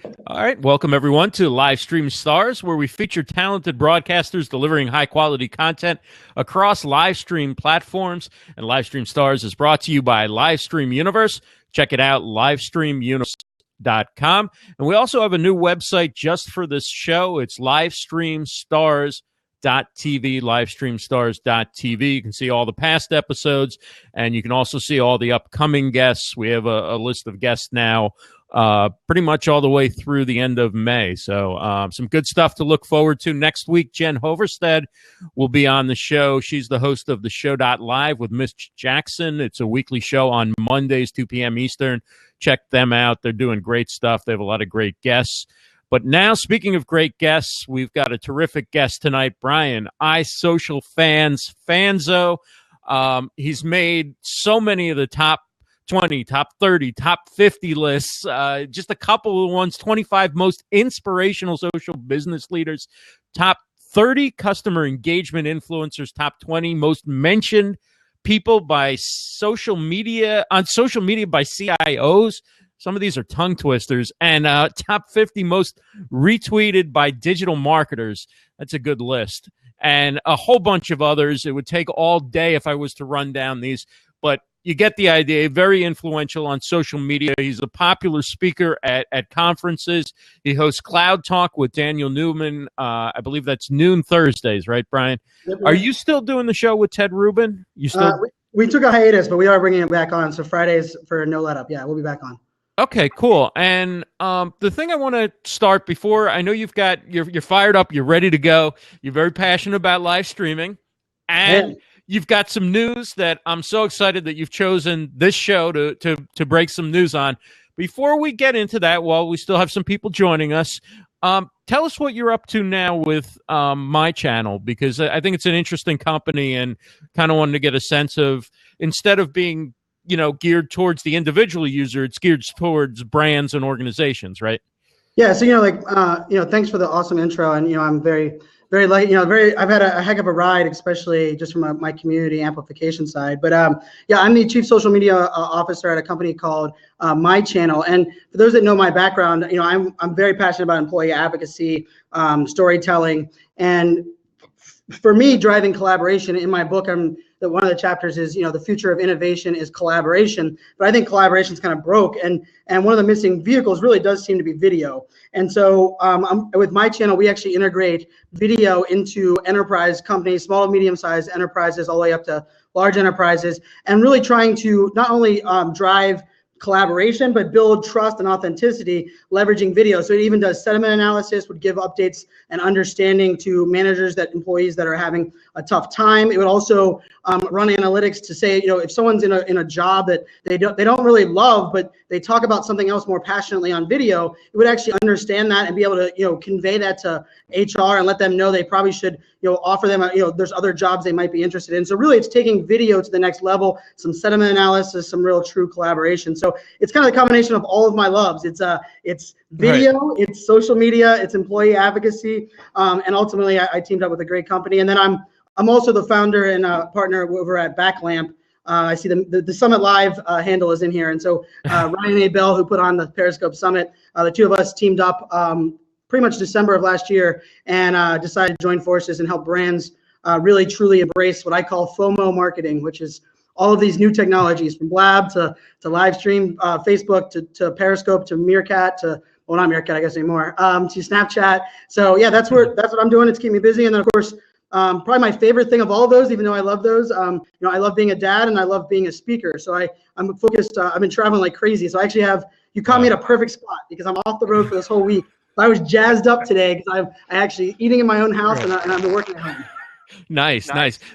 All right, welcome everyone to Livestream Stars, where we feature talented broadcasters delivering high-quality content across Livestream platforms. And Livestream Stars is brought to you by Livestream Universe. Check it out, livestreamuniverse.com. And we also have a new website just for this show. It's livestreamstars.tv, livestreamstars.tv. You can see all the past episodes, and you can also see all the upcoming guests. We have a list of guests now pretty much all the way through the end of May. So some good stuff to look forward to. Next week, Jen Hoverstead will be on the show. She's the host of the Show.Live with Mitch Jackson. It's a weekly show on Mondays, 2 p.m. Eastern. Check them out. They're doing great stuff. They have a lot of great guests. But now, speaking of great guests, we've got a terrific guest tonight, Brian, iSocialFanz, Fanzo. He's made so many of the top 20, top 30, top 50 lists, just a couple of ones, 25 most inspirational social business leaders, top 30 customer engagement influencers, top 20 most mentioned people by social media, on social media by CIOs. Some of these are tongue twisters, and top 50 most retweeted by digital marketers. That's a good list. And a whole bunch of others. It would take all day if I was to run down these, but you get the idea. Very influential on social media. He's a popular speaker at conferences. He hosts Cloud Talk with Daniel Newman. I believe that's noon Thursdays, right, Brian? Yep. Are you still doing the show with Ted Rubin? You still? We took a hiatus, but we are bringing it back on. So Fridays for No Let Up. Yeah, we'll be back on. Okay, cool. And the thing I want to start before, I know you're fired up, you're ready to go. You're very passionate about live streaming, and you've got some news that I'm so excited that you've chosen this show to break some news on. Before we get into that, while we still have some people joining us, tell us what you're up to now with my channel, because I think it's an interesting company, and kind of wanted to get a sense of, instead of being geared towards the individual user, it's geared towards brands and organizations, right? Yeah. So, thanks for the awesome intro. And, I'm very lucky, I've had a heck of a ride, especially just from my community amplification side. But I'm the chief social media officer at a company called My Channel. And for those that know my background, I'm very passionate about employee advocacy, storytelling, and for me, driving collaboration. In my book, that one of the chapters is, the future of innovation is collaboration. But I think collaboration is kind of broke, and one of the missing vehicles really does seem to be video. And so with My Channel, we actually integrate video into enterprise companies, small and medium-sized enterprises, all the way up to large enterprises, and really trying to not only drive collaboration, but build trust and authenticity, leveraging video. So it even does sentiment analysis, would give updates and understanding to managers, that employees that are having a tough time. It would also run analytics to say, if someone's in a job that they don't really love, but they talk about something else more passionately on video, it would actually understand that and be able to, convey that to HR and let them know they probably should, offer them, there's other jobs they might be interested in. So really, it's taking video to the next level, some sentiment analysis, some real true collaboration. So it's kind of the combination of all of my loves. It's video, right. It's social media, it's employee advocacy, and ultimately I teamed up with a great company. And then I'm also the founder and partner over at Backlamp. I see the Summit Live handle is in here, and so Ryan A. Bell, who put on the Periscope Summit, the two of us teamed up pretty much December of last year, and decided to join forces and help brands really truly embrace what I call FOMO marketing, which is all of these new technologies, from Blab to Livestream, Facebook to Periscope to Meerkat to, well, not Meerkat, I guess anymore, to Snapchat. So yeah, that's what I'm doing. It's keeping me busy. And then of course, probably my favorite thing of all of those, even though I love those, I love being a dad and I love being a speaker. So I'm focused. I've been traveling like crazy. So I actually you caught me at a perfect spot, because I'm off the road for this whole week. I was jazzed up today because I actually eating in my own house, and I've been working at home. Nice.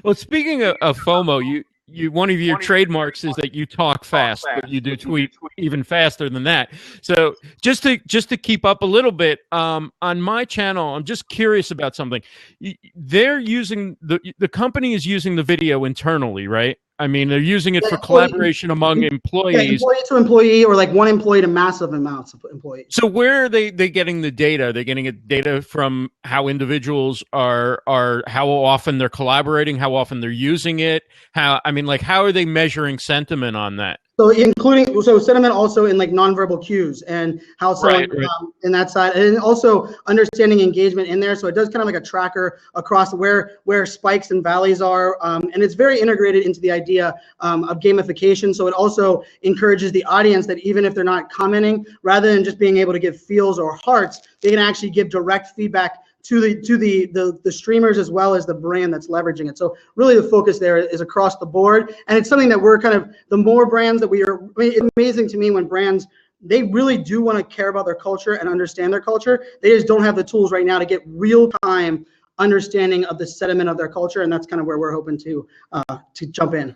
Well, speaking of FOMO, you one of your trademarks is that you talk fast, but you do tweet even faster than that. So just to keep up a little bit, on my channel, I'm just curious about something. They're using the company is using the video internally, right? I mean, they're using it for collaboration among employees. Yeah, employee to employee, or like one employee to massive amounts of employees. So where are they getting the data? They're getting data from how individuals are how often they're collaborating, how often they're using it. How are they measuring sentiment on that? So including, so sentiment also in like nonverbal cues and how someone in that side, and also understanding engagement in there. So it does kind of like a tracker across where spikes and valleys are, and it's very integrated into the idea of gamification. So it also encourages the audience that even if they're not commenting, rather than just being able to give feels or hearts, they can actually give direct feedback to the streamers as well as the brand that's leveraging it. So really the focus there is across the board, and it's something that we're kind of, the more brands that we are, I mean, it's amazing to me when brands, they really do want to care about their culture and understand their culture. They just don't have the tools right now to get real time understanding of the sentiment of their culture, and that's kind of where we're hoping to jump in.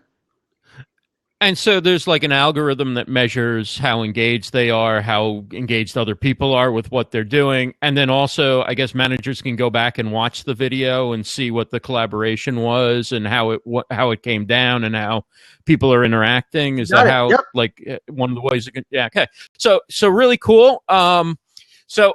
And so there's like an algorithm that measures how engaged they are, how engaged other people are with what they're doing. And then also, I guess managers can go back and watch the video and see what the collaboration was and how it came down and how people are interacting. Is that how, like, one of the ways you can, yeah, okay. So really cool. So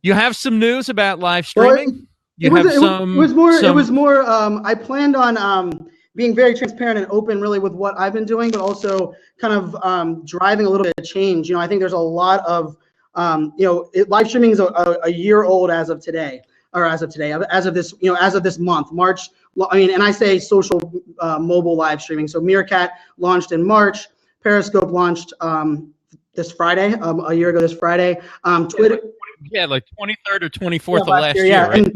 you have some news about live streaming? It was more, I planned on, being very transparent and open really with what I've been doing, but also kind of driving a little bit of change. You know, I think there's a lot of, live streaming is a year old as of today, as of this month, March. I mean, and I say social mobile live streaming. So Meerkat launched in March. Periscope launched this Friday, a year ago this Friday. Twitter. Yeah, like 23rd or 24th of last year, right?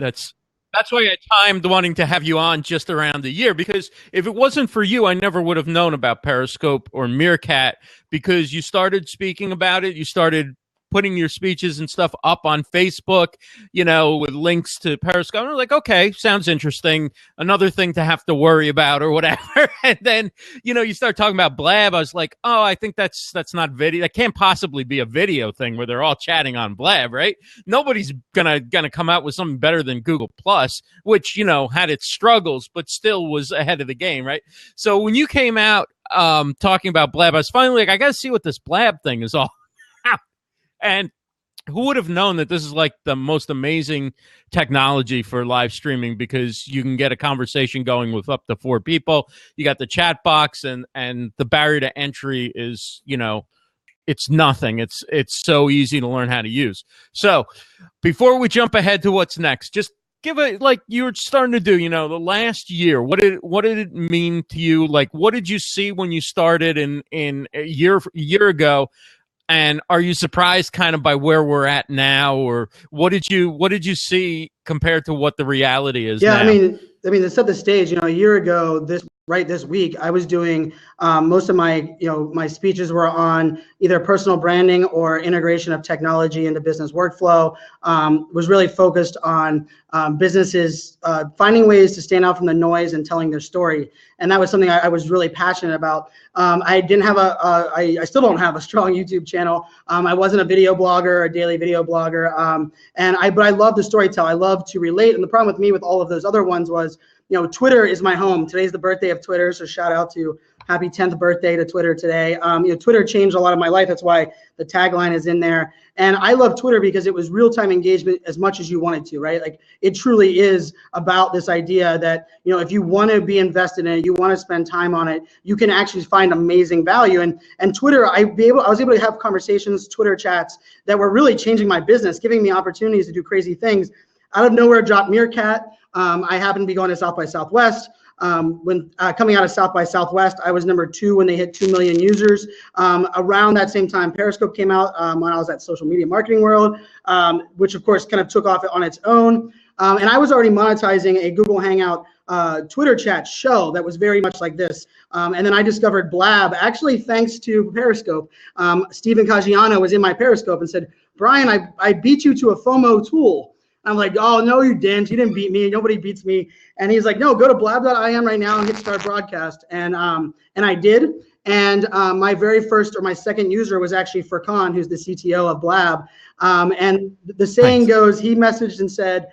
That's why I timed wanting to have you on just around a year, because if it wasn't for you, I never would have known about Periscope or Meerkat, because you started speaking about it. You started putting your speeches and stuff up on Facebook, you know, with links to Periscope. And I was like, okay, sounds interesting. Another thing to have to worry about or whatever. And then, you know, you start talking about Blab. I was like, oh, I think that's not video. That can't possibly be a video thing where they're all chatting on Blab, right? Nobody's gonna come out with something better than Google Plus, which, you know, had its struggles, but still was ahead of the game, right? So when you came out talking about Blab, I was finally like, I got to see what this Blab thing is all. And who would have known that this is like the most amazing technology for live streaming, because you can get a conversation going with up to 4 people. You got the chat box, and the barrier to entry is, you know, it's nothing. It's so easy to learn how to use. So before we jump ahead to what's next, just give it, like you were starting to do, you know, the last year, what did it mean to you? Like, what did you see when you started in a year ago? And are you surprised kind of by where we're at now, or what did you see compared to what the reality is now? I mean, to set the stage, you know, a year ago, this week, I was doing most of my, my speeches were on either personal branding or integration of technology into business workflow. Was really focused on businesses finding ways to stand out from the noise and telling their story. And that was something I was really passionate about. I didn't have I still don't have a strong YouTube channel. I wasn't a video blogger, a daily video blogger. But I love the storytelling. I love to relate. And the problem with me with all of those other ones was, you know, Twitter is my home. Today's the birthday of Twitter, so shout out to happy 10th birthday to Twitter today. Twitter changed a lot of my life. That's why the tagline is in there. And I love Twitter because it was real-time engagement as much as you wanted to, right? Like, it truly is about this idea that, you know, if you want to be invested in it, you want to spend time on it, you can actually find amazing value. And Twitter, I was able to have conversations, Twitter chats that were really changing my business, giving me opportunities to do crazy things. Out of nowhere, dropped Meerkat. I happened to be going to South by Southwest. When coming out of South by Southwest, I was number 2 when they hit 2 million users. Around that same time, Periscope came out when I was at Social Media Marketing World, which of course kind of took off on its own. And I was already monetizing a Google Hangout Twitter chat show that was very much like this. And then I discovered Blab, actually thanks to Periscope. Stephen Caggiano was in my Periscope and said, Brian, I beat you to a FOMO tool. I'm like, oh, no, you didn't. You didn't beat me. Nobody beats me. And he's like, no, go to blab.im right now and hit start broadcast. And I did. And my very first or my second user was actually Furkan, who's the CTO of Blab. And the saying goes, he messaged and said,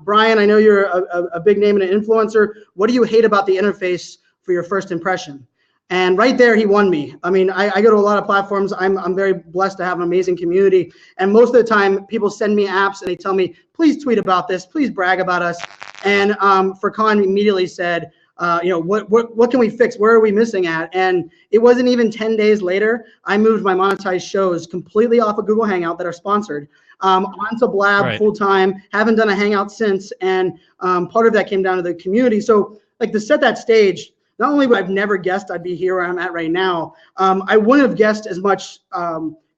Brian, I know you're a big name and an influencer. What do you hate about the interface for your first impression? And right there, he won me. I mean, I go to a lot of platforms. I'm very blessed to have an amazing community. And most of the time, people send me apps and they tell me, please tweet about this. Please brag about us. And Furkan immediately said, What can we fix? Where are we missing at? And it wasn't even 10 days later, I moved my monetized shows completely off of Google Hangout that are sponsored onto Blab full time. Haven't done a Hangout since, and part of that came down to the community. So like to set that stage, not only would I've never guessed I'd be here where I'm at right now, I wouldn't have guessed as much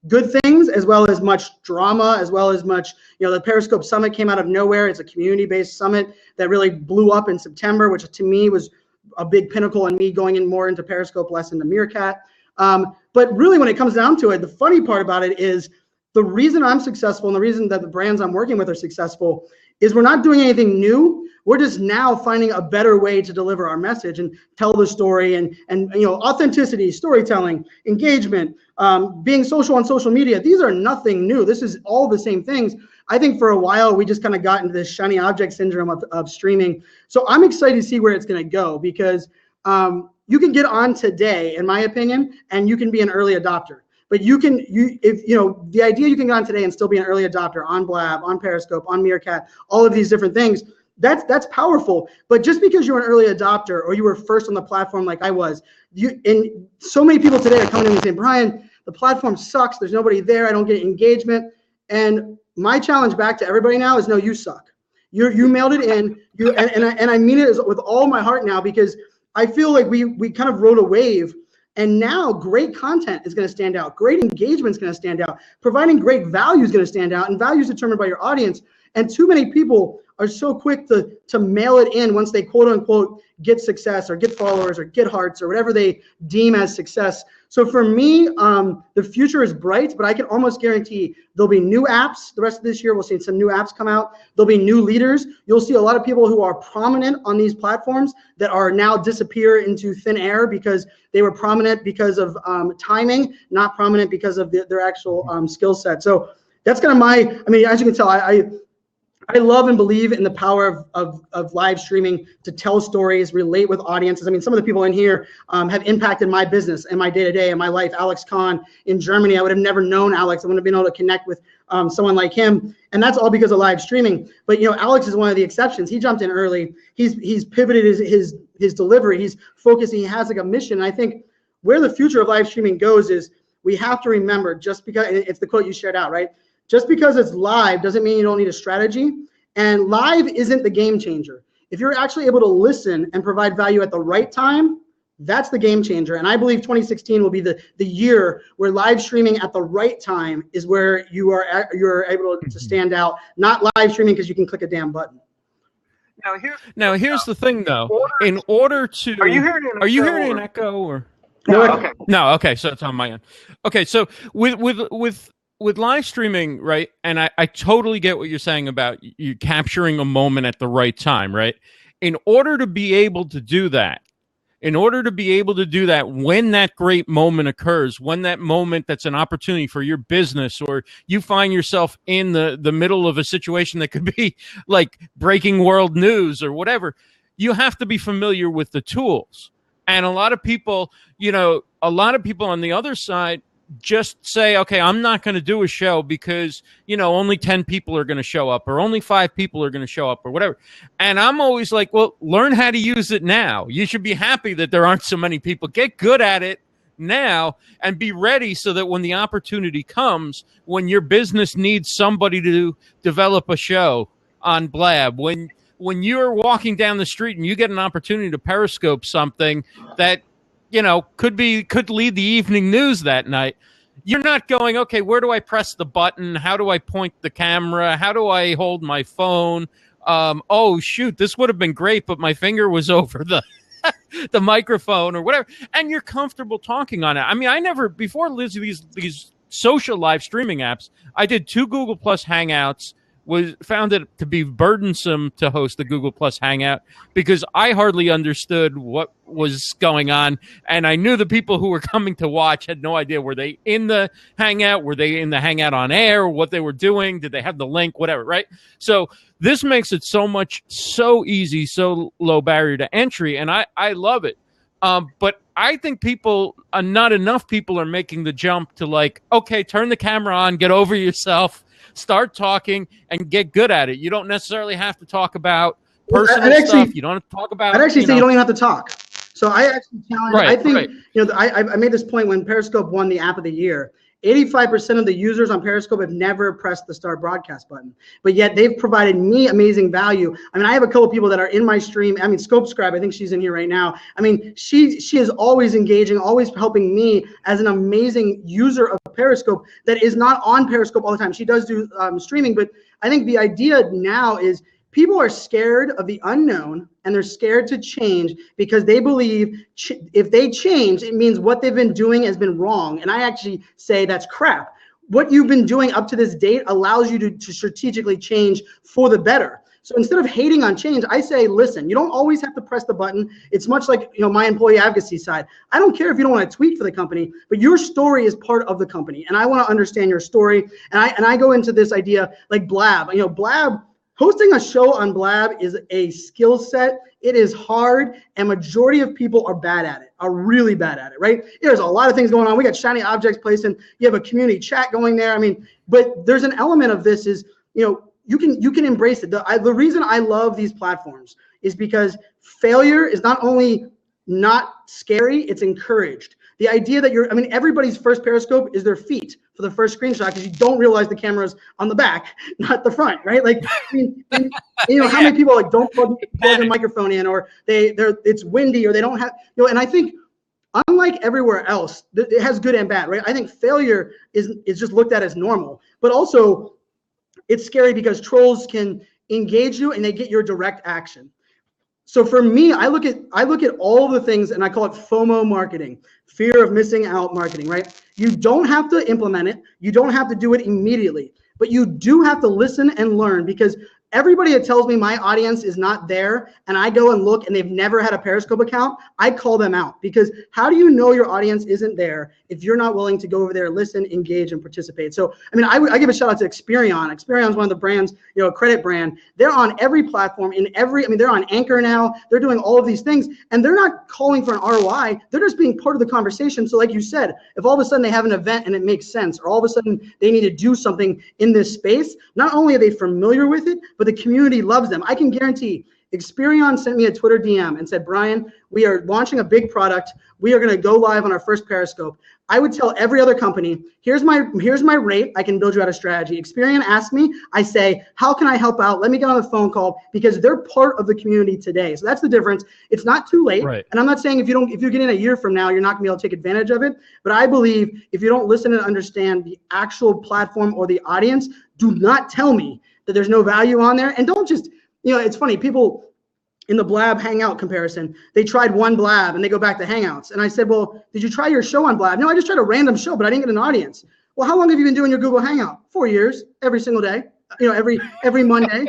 good things, as well as much drama, as well as much, the Periscope Summit came out of nowhere. It's a community-based summit that really blew up in September, which to me was a big pinnacle in me going in more into Periscope, less into Meerkat. But really when it comes down to it, the funny part about it is the reason I'm successful and the reason that the brands I'm working with are successful is we're not doing anything new. We're just now finding a better way to deliver our message and tell the story and authenticity, storytelling, engagement, being social on social media. These are nothing new. This is all the same things. I think for a while we just kind of got into this shiny object syndrome of streaming. So I'm excited to see where it's going to go because you can get on today, in my opinion, and you can be an early adopter. But the idea you can get on today and still be an early adopter on Blab, on Periscope, on Meerkat, all of these different things, that's powerful. But just because you're an early adopter or you were first on the platform like I was, and so many people today are coming to me and saying, Brian, the platform sucks. There's nobody there. I don't get engagement. And my challenge back to everybody now is, no, you suck. You mailed it in. And I mean it with all my heart now, because I feel like we kind of rode a wave. And now great content is going to stand out. Great engagement is going to stand out. Providing great value is going to stand out. And value is determined by your audience. And too many people are so quick to mail it in once they quote unquote get success or get followers or get hearts or whatever they deem as success. So for me, the future is bright, but I can almost guarantee there'll be new apps the rest of this year. We'll see some new apps come out. There'll be new leaders. You'll see a lot of people who are prominent on these platforms that are now disappear into thin air because they were prominent because of timing, not prominent because of their actual skill set. So that's kind of as you can tell, I love and believe in the power of live streaming to tell stories, relate with audiences. I mean, some of the people in here have impacted my business and my day-to-day and my life. Alex Kahn in Germany, I would have never known Alex. I wouldn't have been able to connect with someone like him. And that's all because of live streaming. But, Alex is one of the exceptions. He jumped in early. He's pivoted his delivery. He's focusing. He has like a mission. And I think where the future of live streaming goes is we have to remember, just because it's the quote you shared out, right? Just because it's live doesn't mean you don't need a strategy. And live isn't the game changer. If you're actually able to listen and provide value at the right time, that's the game changer. And I believe 2016 will be the year where live streaming at the right time is where you're able to stand out, not live streaming because you can click a damn button. Now here's the thing, though. In order to, are you hearing an echo or? No. Okay. No. Okay. So it's on my end. Okay. So with live streaming, right? And I totally get what you're saying about you capturing a moment at the right time, right? In order to be able to do that when that great moment occurs, when that moment that's an opportunity for your business, or you find yourself in the middle of a situation that could be like breaking world news or whatever, you have to be familiar with the tools. And a lot of people on the other side just say, okay, I'm not going to do a show because, only 10 people are going to show up or only 5 people are going to show up or whatever. And I'm always like, well, learn how to use it now. You should be happy that there aren't so many people. Get good at it now and be ready so that when the opportunity comes, when your business needs somebody to develop a show on Blab, when you're walking down the street and you get an opportunity to Periscope something that could lead the evening news that night. You're not going, okay, where do I press the button? How do I point the camera? How do I hold my phone? Oh, shoot, this would have been great, but my finger was over the microphone or whatever. And you're comfortable talking on it. I mean, before these social live streaming apps, I did 2 Google Plus Hangouts, found it to be burdensome to host the Google Plus Hangout because I hardly understood what was going on. And I knew the people who were coming to watch had no idea. Were they in the Hangout? Were they in the Hangout on air? What they were doing? Did they have the link? Whatever, right? So this makes it so easy, so low barrier to entry. And I love it. But I think not enough people are making the jump to like, okay, turn the camera on, get over yourself, start talking and get good at it. You don't necessarily have to talk about personal stuff. You don't have to talk about. I'd actually say you don't even have to talk. So I actually challenge. Right, I think right. I made this point when Periscope won the App of the Year. 85% of the users on Periscope have never pressed the start broadcast button, but yet they've provided me amazing value. I mean, I have a couple of people that are in my stream. I mean, ScopeScribe, I think she's in here right now. I mean, she is always engaging, always helping me as an amazing user of Periscope that is not on Periscope all the time. She does do streaming, but I think the idea now is people are scared of the unknown and they're scared to change because they believe if they change, it means what they've been doing has been wrong. And I actually say that's crap. What you've been doing up to this date allows you to strategically change for the better. So instead of hating on change, I say, listen, you don't always have to press the button. It's much like, my employee advocacy side. I don't care if you don't want to tweet for the company, but your story is part of the company. And I want to understand your story. And I go into this idea like Blab. Blab, hosting a show on Blab is a skill set. It is hard, and majority of people are bad at it, are really bad at it, right? There's a lot of things going on. We got shiny objects placed in. You have a community chat going there. I mean, but there's an element of this is, you can embrace it. The reason I love these platforms is because failure is not only not scary, it's encouraged. The idea that everybody's first Periscope is their feet for the first screenshot because you don't realize the camera's on the back, not the front, right? Like, how many people don't plug a microphone in, or it's windy, or they don't have, and I think unlike everywhere else, it has good and bad, right? I think failure is just looked at as normal, but also it's scary because trolls can engage you and they get your direct action. So for me, I look at all the things and I call it FOMO marketing, fear of missing out marketing, right? You don't have to implement it. You don't have to do it immediately, but you do have to listen and learn, because everybody that tells me my audience is not there and I go and look and they've never had a Periscope account, I call them out, because how do you know your audience isn't there if you're not willing to go over there, listen, engage, and participate? So, I give a shout out to Experion. Experion is one of the brands, a credit brand. They're on every platform they're on Anchor now. They're doing all of these things and they're not calling for an ROI. They're just being part of the conversation. So like you said, if all of a sudden they have an event and it makes sense, or all of a sudden they need to do something in this space, not only are they familiar with it, but the community loves them. I can guarantee Experion sent me a Twitter DM and said, Brian, we are launching a big product. We are going to go live on our first Periscope. I would tell every other company, here's my rate. I can build you out a strategy. Experion asked me, I say, how can I help out? Let me get on the phone call, because they're part of the community today. So that's the difference. It's not too late. Right. And I'm not saying if you get in a year from now, you're not gonna be able to take advantage of it. But I believe if you don't listen and understand the actual platform or the audience, do not tell me that there's no value on there. And don't just, it's funny, people in the Blab Hangout comparison, they tried one Blab and they go back to Hangouts. And I said, well, did you try your show on Blab? No, I just tried a random show, but I didn't get an audience. Well, how long have you been doing your Google Hangout? 4 years, every single day, every Monday.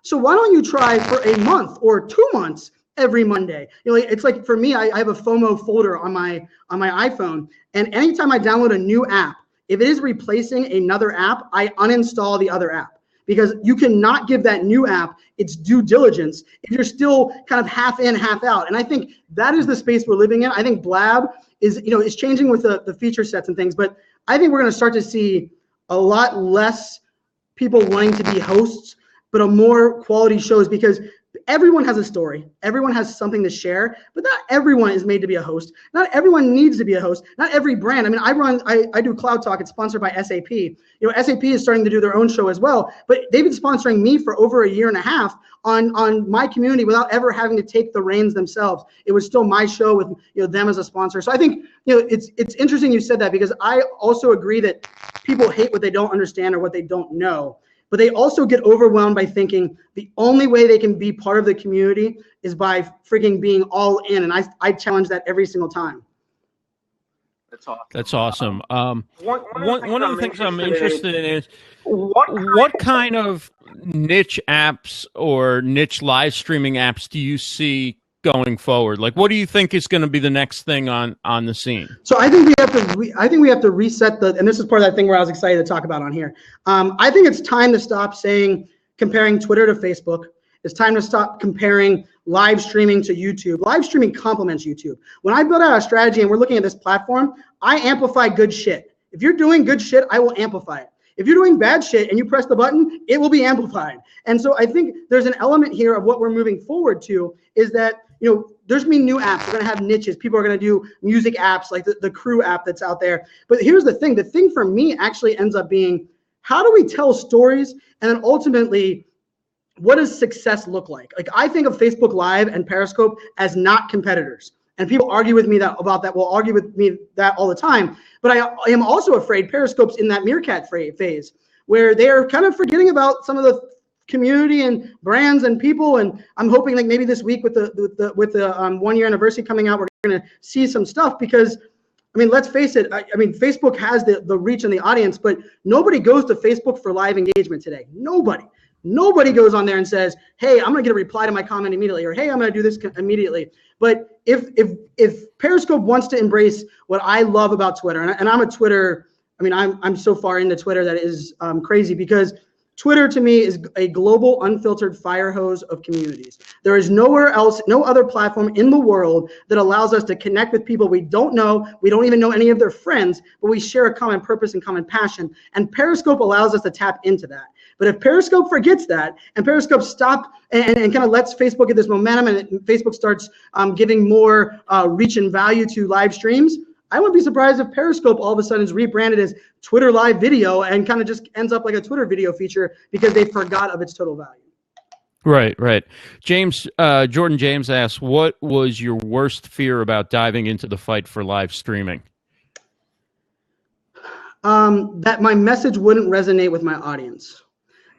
So why don't you try for a month or 2 months every Monday? It's like, for me, I have a FOMO folder on my iPhone. And anytime I download a new app, if it is replacing another app, I uninstall the other app, because you cannot give that new app its due diligence if you're still kind of half in, half out. And I think that is the space we're living in. I think Blab is changing with the feature sets and things, but I think we're going to start to see a lot less people wanting to be hosts, but a more quality shows, because everyone has a story. Everyone has something to share, but not everyone is made to be a host. Not everyone needs to be a host. Not every brand. I do Cloud Talk. It's sponsored by SAP. SAP is starting to do their own show as well, but they've been sponsoring me for over a year and a half on my community without ever having to take the reins themselves. It was still my show with them as a sponsor. So I think it's interesting you said that, because I also agree that people hate what they don't understand or what they don't know. But they also get overwhelmed by thinking the only way they can be part of the community is by freaking being all in. And I challenge that every single time. That's awesome. That's awesome. One of the things I'm interested in is what kind of niche apps or niche live streaming apps do you see going forward? Like, what do you think is going to be the next thing on the scene? So I think we have to reset and this is part of that thing where I was excited to talk about on here. I think it's time to stop comparing Twitter to Facebook. It's time to stop comparing live streaming to YouTube. Live streaming complements YouTube. When I build out a strategy and we're looking at this platform, I amplify good shit. If you're doing good shit, I will amplify it. If you're doing bad shit and you press the button, it will be amplified. And so I think there's an element here of what we're moving forward to is that, there's going to be new apps. We're going to have niches. People are going to do music apps like the Crew app that's out there. But here's the thing. The thing for me actually ends up being, how do we tell stories? And then ultimately, what does success look like? Like, I think of Facebook Live and Periscope as not competitors. And people argue with me about that, will argue with me that all the time. But I am also afraid Periscope's in that meerkat phase where they are kind of forgetting about some of the community and brands and people. And I'm hoping like maybe this week with the 1 year anniversary coming out, we're going to see some stuff because, I mean, let's face it. I mean, Facebook has the reach and the audience, but nobody goes to Facebook for live engagement today. Nobody goes on there and says, hey, I'm going to get a reply to my comment immediately, or hey, I'm going to do this immediately. But if Periscope wants to embrace what I love about Twitter, and I'm a Twitter, I mean, I'm so far into Twitter that is crazy, because Twitter to me is a global unfiltered fire hose of communities. There is nowhere else, no other platform in the world that allows us to connect with people we don't know. We don't even know any of their friends, but we share a common purpose and common passion. And Periscope allows us to tap into that. But if Periscope forgets that, and Periscope stops and kind of lets Facebook get this momentum, and Facebook starts giving more reach and value to live streams, I wouldn't be surprised if Periscope all of a sudden is rebranded as Twitter Live Video and kind of just ends up like a Twitter video feature because they forgot of its total value. Right. Jordan James asks, what was your worst fear about diving into the fight for live streaming? That my message wouldn't resonate with my audience.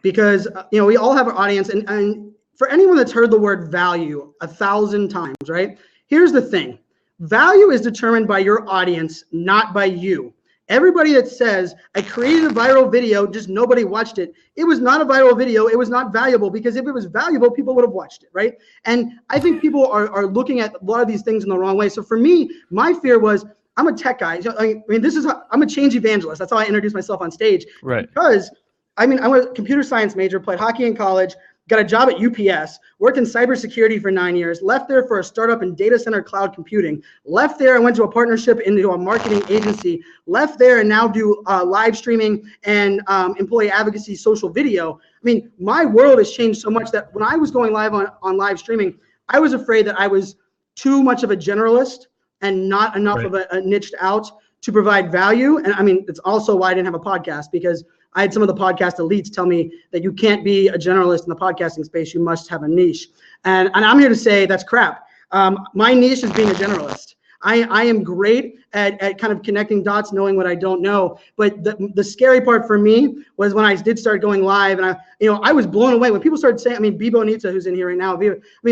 Because, we all have an audience. And for anyone that's heard the word value 1,000 times, right? Here's the thing. Value is determined by your audience, not by you. Everybody that says, I created a viral video, just nobody watched it. It was not a viral video. It was not valuable, because if it was valuable, people would have watched it, right? And I think people are looking at a lot of these things in the wrong way. So for me, my fear was, I'm a tech guy. I mean, I'm a change evangelist. That's how I introduce myself on stage. Right. Because, I'm a computer science major, played hockey in college, got a job at UPS, worked in cybersecurity for 9 years, left there for a startup in data center cloud computing, left there and went to a partnership into a marketing agency, left there and now do live streaming and employee advocacy, social video. I mean, my world has changed so much that when I was going live on live streaming, I was afraid that I was too much of a generalist and not enough of a niched out to provide value. And I mean, it's also why I didn't have a podcast, because I had some of the podcast elites tell me that you can't be a generalist in the podcasting space. You must have a niche. And I'm here to say that's crap. My niche is being a generalist. I am great at kind of connecting dots, knowing what I don't know. But the scary part for me was when I did start going live, and I was blown away when people started saying, I mean, Bibo Nita, who's in here right now,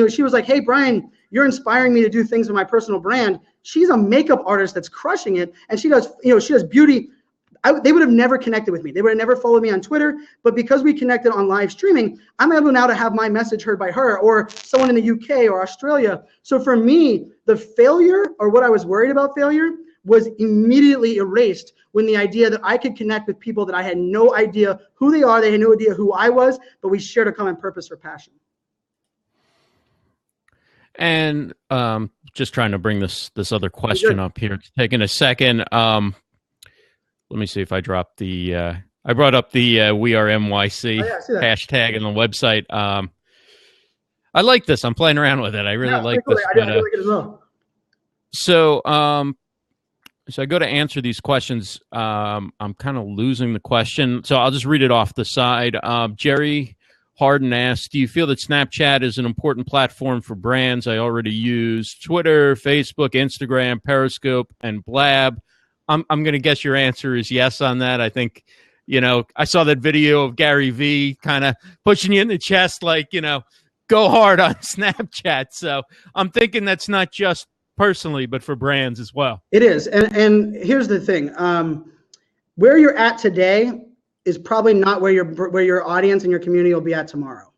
she was like, hey, Brian, you're inspiring me to do things with my personal brand. She's a makeup artist that's crushing it. And she does beauty. They would have never connected with me. They would have never followed me on Twitter. But because we connected on live streaming, I'm able now to have my message heard by her or someone in the UK or Australia. So for me, the failure, or what I was worried about failure, was immediately erased when the idea that I could connect with people that I had no idea who they are. They had no idea who I was, but we shared a common purpose or passion. And just trying to bring this other question up here. It's taking a second. Let me see if I dropped the. I brought up the We Are NYC hashtag in the website. I like this. I'm playing around with it. I really like this. I like it as well. So I go to answer these questions. I'm kind of losing the question, so I'll just read it off the side. Jerry Harden asks, do you feel that Snapchat is an important platform for brands? I already use Twitter, Facebook, Instagram, Periscope, and Blab. I'm going to guess your answer is yes on that. I think, I saw that video of Gary Vee kind of pushing you in the chest, like, go hard on Snapchat. So I'm thinking that's not just personally, but for brands as well. It is. And here's the thing. Where you're at today is probably not where your audience and your community will be at tomorrow.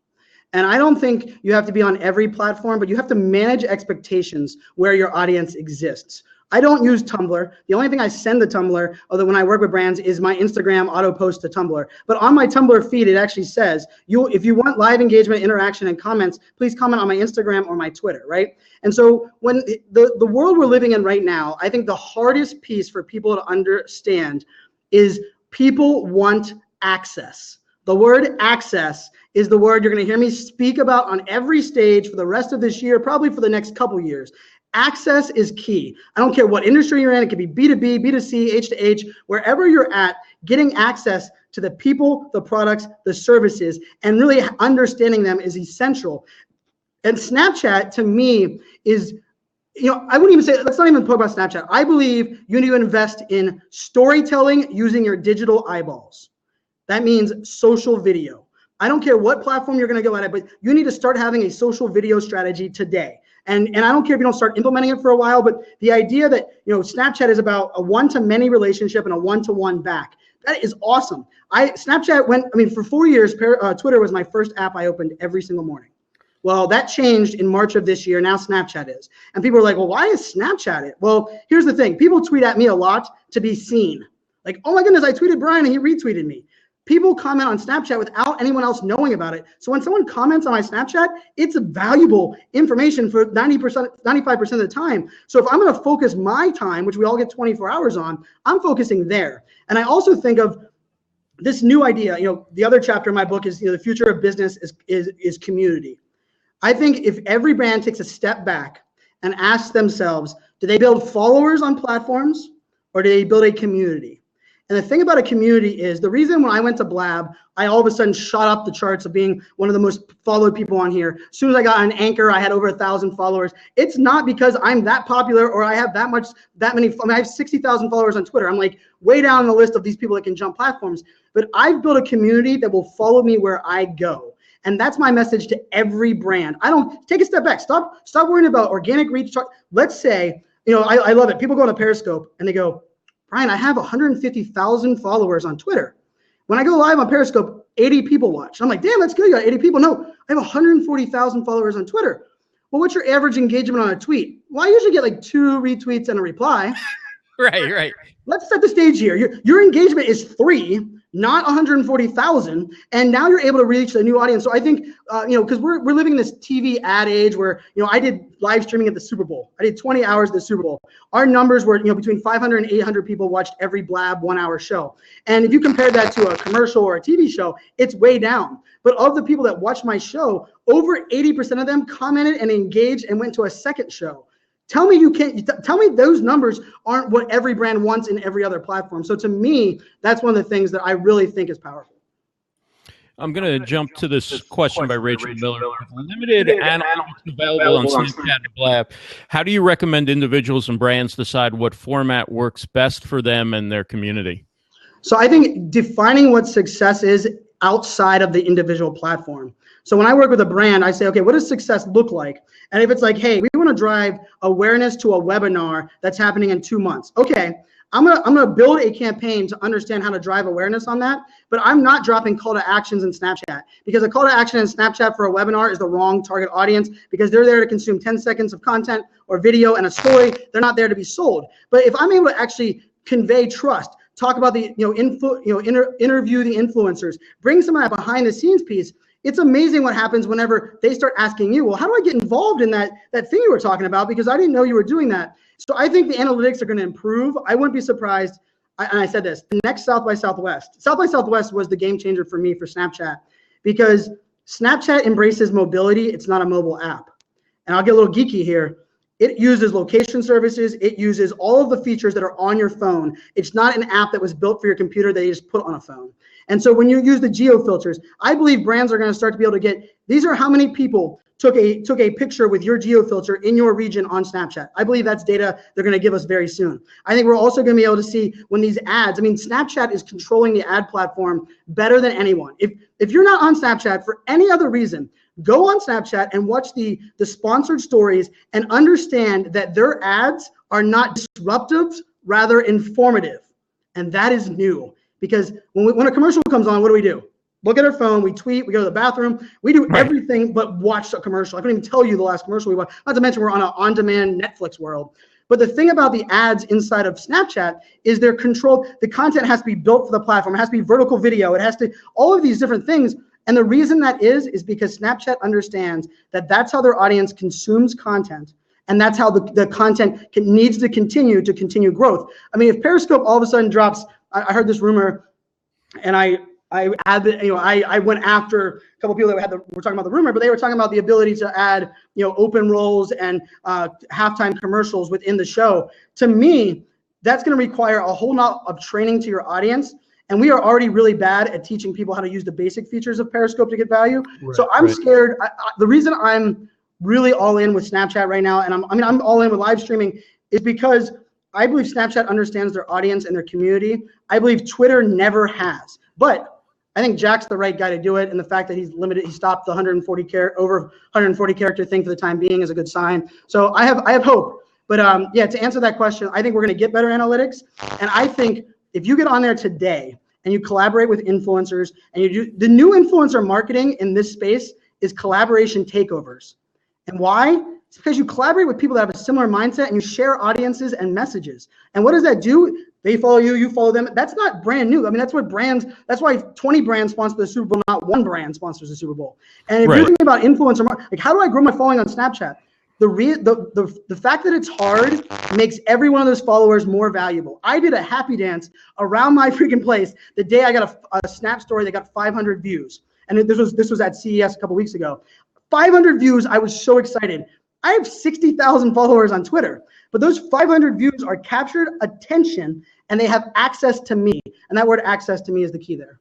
And I don't think you have to be on every platform, but you have to manage expectations where your audience exists. I don't use Tumblr. The only thing I send to Tumblr, although when I work with brands, is my Instagram auto post to Tumblr. But on my Tumblr feed, it actually says, if you want live engagement, interaction, and comments, please comment on my Instagram or my Twitter, right? And so when the world we're living in right now, I think the hardest piece for people to understand is people want access. The word access is the word you're going to hear me speak about on every stage for the rest of this year, probably for the next couple years. Access is key. I don't care what industry you're in. It could be B2B, B2C, H to H, wherever you're at, getting access to the people, the products, the services, and really understanding them is essential. And Snapchat, to me, is, I wouldn't even say, let's not even talk about Snapchat. I believe you need to invest in storytelling using your digital eyeballs. That means social video. I don't care what platform you're going to go at it, but you need to start having a social video strategy today. And I don't care if you don't start implementing it for a while, but the idea that, Snapchat is about a one-to-many relationship and a one-to-one back. That is awesome. For 4 years, Twitter was my first app I opened every single morning. Well, that changed in March of this year. Now Snapchat is. And people are like, well, why is Snapchat it? Well, here's the thing. People tweet at me a lot to be seen. Like, oh my goodness, I tweeted Brian and he retweeted me. People comment on Snapchat without anyone else knowing about it. So when someone comments on my Snapchat, it's valuable information for 90%, 95% of the time. So if I'm going to focus my time, which we all get 24 hours on, I'm focusing there. And I also think of this new idea. The other chapter in my book is, the future of business is community. I think if every brand takes a step back and asks themselves, do they build followers on platforms or do they build a community? And the thing about a community is the reason when I went to Blab, I all of a sudden shot up the charts of being one of the most followed people on here. As soon as I got on Anchor, I had over 1,000 followers. It's not because I'm that popular or I have that many. I have 60,000 followers on Twitter. I'm like way down the list of these people that can jump platforms. But I've built a community that will follow me where I go. And that's my message to every brand. I don't take a step back. Stop worrying about organic reach. Let's say, I love it. People go on Periscope and they go, Brian, I have 150,000 followers on Twitter. When I go live on Periscope, 80 people watch. I'm like, damn, that's good. You got 80 people. No, I have 140,000 followers on Twitter. Well, what's your average engagement on a tweet? Well, I usually get like 2 retweets and a reply. Right. Let's set the stage here. Your engagement is 3, not 140,000, and now you're able to reach a new audience. So I think, because we're living in this TV ad age where, I did live streaming at the Super Bowl. I did 20 hours at the Super Bowl. Our numbers were, between 500 and 800 people watched every Blab 1-hour show. And if you compare that to a commercial or a TV show, it's way down. But of the people that watched my show, over 80% of them commented and engaged and went to a second show. Tell me tell me those numbers aren't what every brand wants in every other platform. So to me, that's one of the things that I really think is powerful. I'm going to jump to this question by Rachel Miller. With limited analytics available on Snapchat and Blab, how do you recommend individuals and brands decide what format works best for them and their community? So I think defining what success is outside of the individual platform. So when I work with a brand, I say, okay, what does success look like? And if it's like, hey, we want to drive awareness to a webinar that's happening in 2 months. Okay, I'm gonna build a campaign to understand how to drive awareness on that, but I'm not dropping call to actions in Snapchat, because a call to action in Snapchat for a webinar is the wrong target audience, because they're there to consume 10 seconds of content or video and a story. They're not there to be sold. But if I'm able to actually convey trust, talk about the interview the influencers, bring some of that behind the scenes piece, it's amazing what happens whenever they start asking you, well, how do I get involved in that thing you were talking about? Because I didn't know you were doing that. So I think the analytics are going to improve. I wouldn't be surprised. And I said this, the next South by Southwest. South by Southwest was the game changer for me for Snapchat, because Snapchat embraces mobility. It's not a mobile app. And I'll get a little geeky here. It uses location services. It uses all of the features that are on your phone. It's not an app that was built for your computer that you just put on a phone. And so when you use the geo filters, I believe brands are going to start to be able to get, these are how many people took a picture with your geo filter in your region on Snapchat. I believe that's data they're going to give us very soon. I think we're also going to be able to see when these ads, Snapchat is controlling the ad platform better than anyone. If you're not on Snapchat for any other reason, go on Snapchat and watch the sponsored stories and understand that their ads are not disruptive, rather informative. And that is new. Because when a commercial comes on, what do? Look at our phone, we tweet, we go to the bathroom, we do everything but watch a commercial. I couldn't even tell you the last commercial we watched. Not to mention we're on an on-demand Netflix world. But the thing about the ads inside of Snapchat is they're controlled. The content has to be built for the platform. It has to be vertical video. It has to, all of these different things. And the reason that is because Snapchat understands that that's how their audience consumes content. And that's how the content needs to continue growth. If Periscope all of a sudden drops, I heard this rumor, and I I went after a couple of people that were talking about the rumor, but they were talking about the ability to add, open roles and halftime commercials within the show. To me, that's going to require a whole lot of training to your audience. And we are already really bad at teaching people how to use the basic features of Periscope to get value. Right, so I'm scared. The reason I'm really all in with Snapchat right now, and I'm all in with live streaming, is because I believe Snapchat understands their audience and their community. I believe Twitter never has. But I think Jack's the right guy to do it, and the fact that he stopped the over 140 character thing for the time being is a good sign. So I have hope. But to answer that question, I think we're going to get better analytics, and I think if you get on there today and you collaborate with influencers, and you do the new influencer marketing in this space is collaboration takeovers. And why? It's because you collaborate with people that have a similar mindset and you share audiences and messages. And what does that do? They follow you, you follow them. That's not brand new. I mean, that's why 20 brands sponsor the Super Bowl, not one brand sponsors the Super Bowl. And if you're thinking about influencer, like how do I grow my following on Snapchat? The fact that it's hard makes every one of those followers more valuable. I did a happy dance around my freaking place the day I got a Snap story that got 500 views. And this was at CES a couple weeks ago. 500 views, I was so excited. I have 60,000 followers on Twitter, but those 500 views are captured attention and they have access to me. And that word access to me is the key there.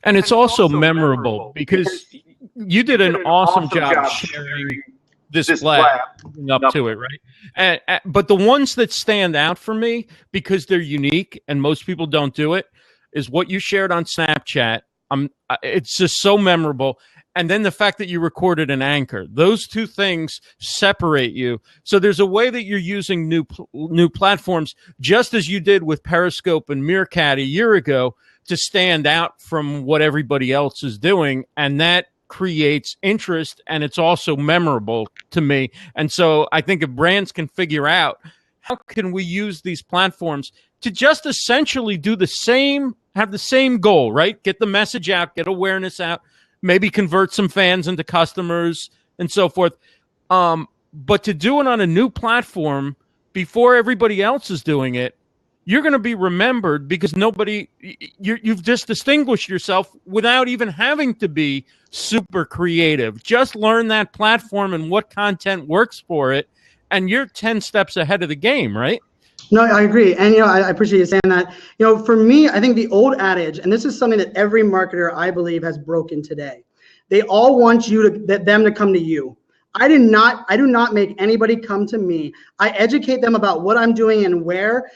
And it's also memorable because you did an awesome job sharing this lab up to it, right? But the ones that stand out for me because they're unique and most people don't do it is what you shared on Snapchat. It's just so memorable. And then the fact that you recorded an anchor, those two things separate you. So there's a way that you're using new platforms, just as you did with Periscope and Meerkat a year ago, to stand out from what everybody else is doing. And that creates interest, and it's also memorable to me. And so I think if brands can figure out how can we use these platforms to just essentially do the same, have the same goal, right? Get the message out, get awareness out, maybe convert some fans into customers and so forth. But to do it on a new platform before everybody else is doing it, you're going to be remembered because you've just distinguished yourself without even having to be super creative. Just learn that platform and what content works for it, and you're 10 steps ahead of the game, right? No, I agree. And, I appreciate you saying that. For me, I think the old adage, and this is something that every marketer, I believe, has broken today. They all want them to come to you. I do not make anybody come to me. I educate them about what I'm doing and where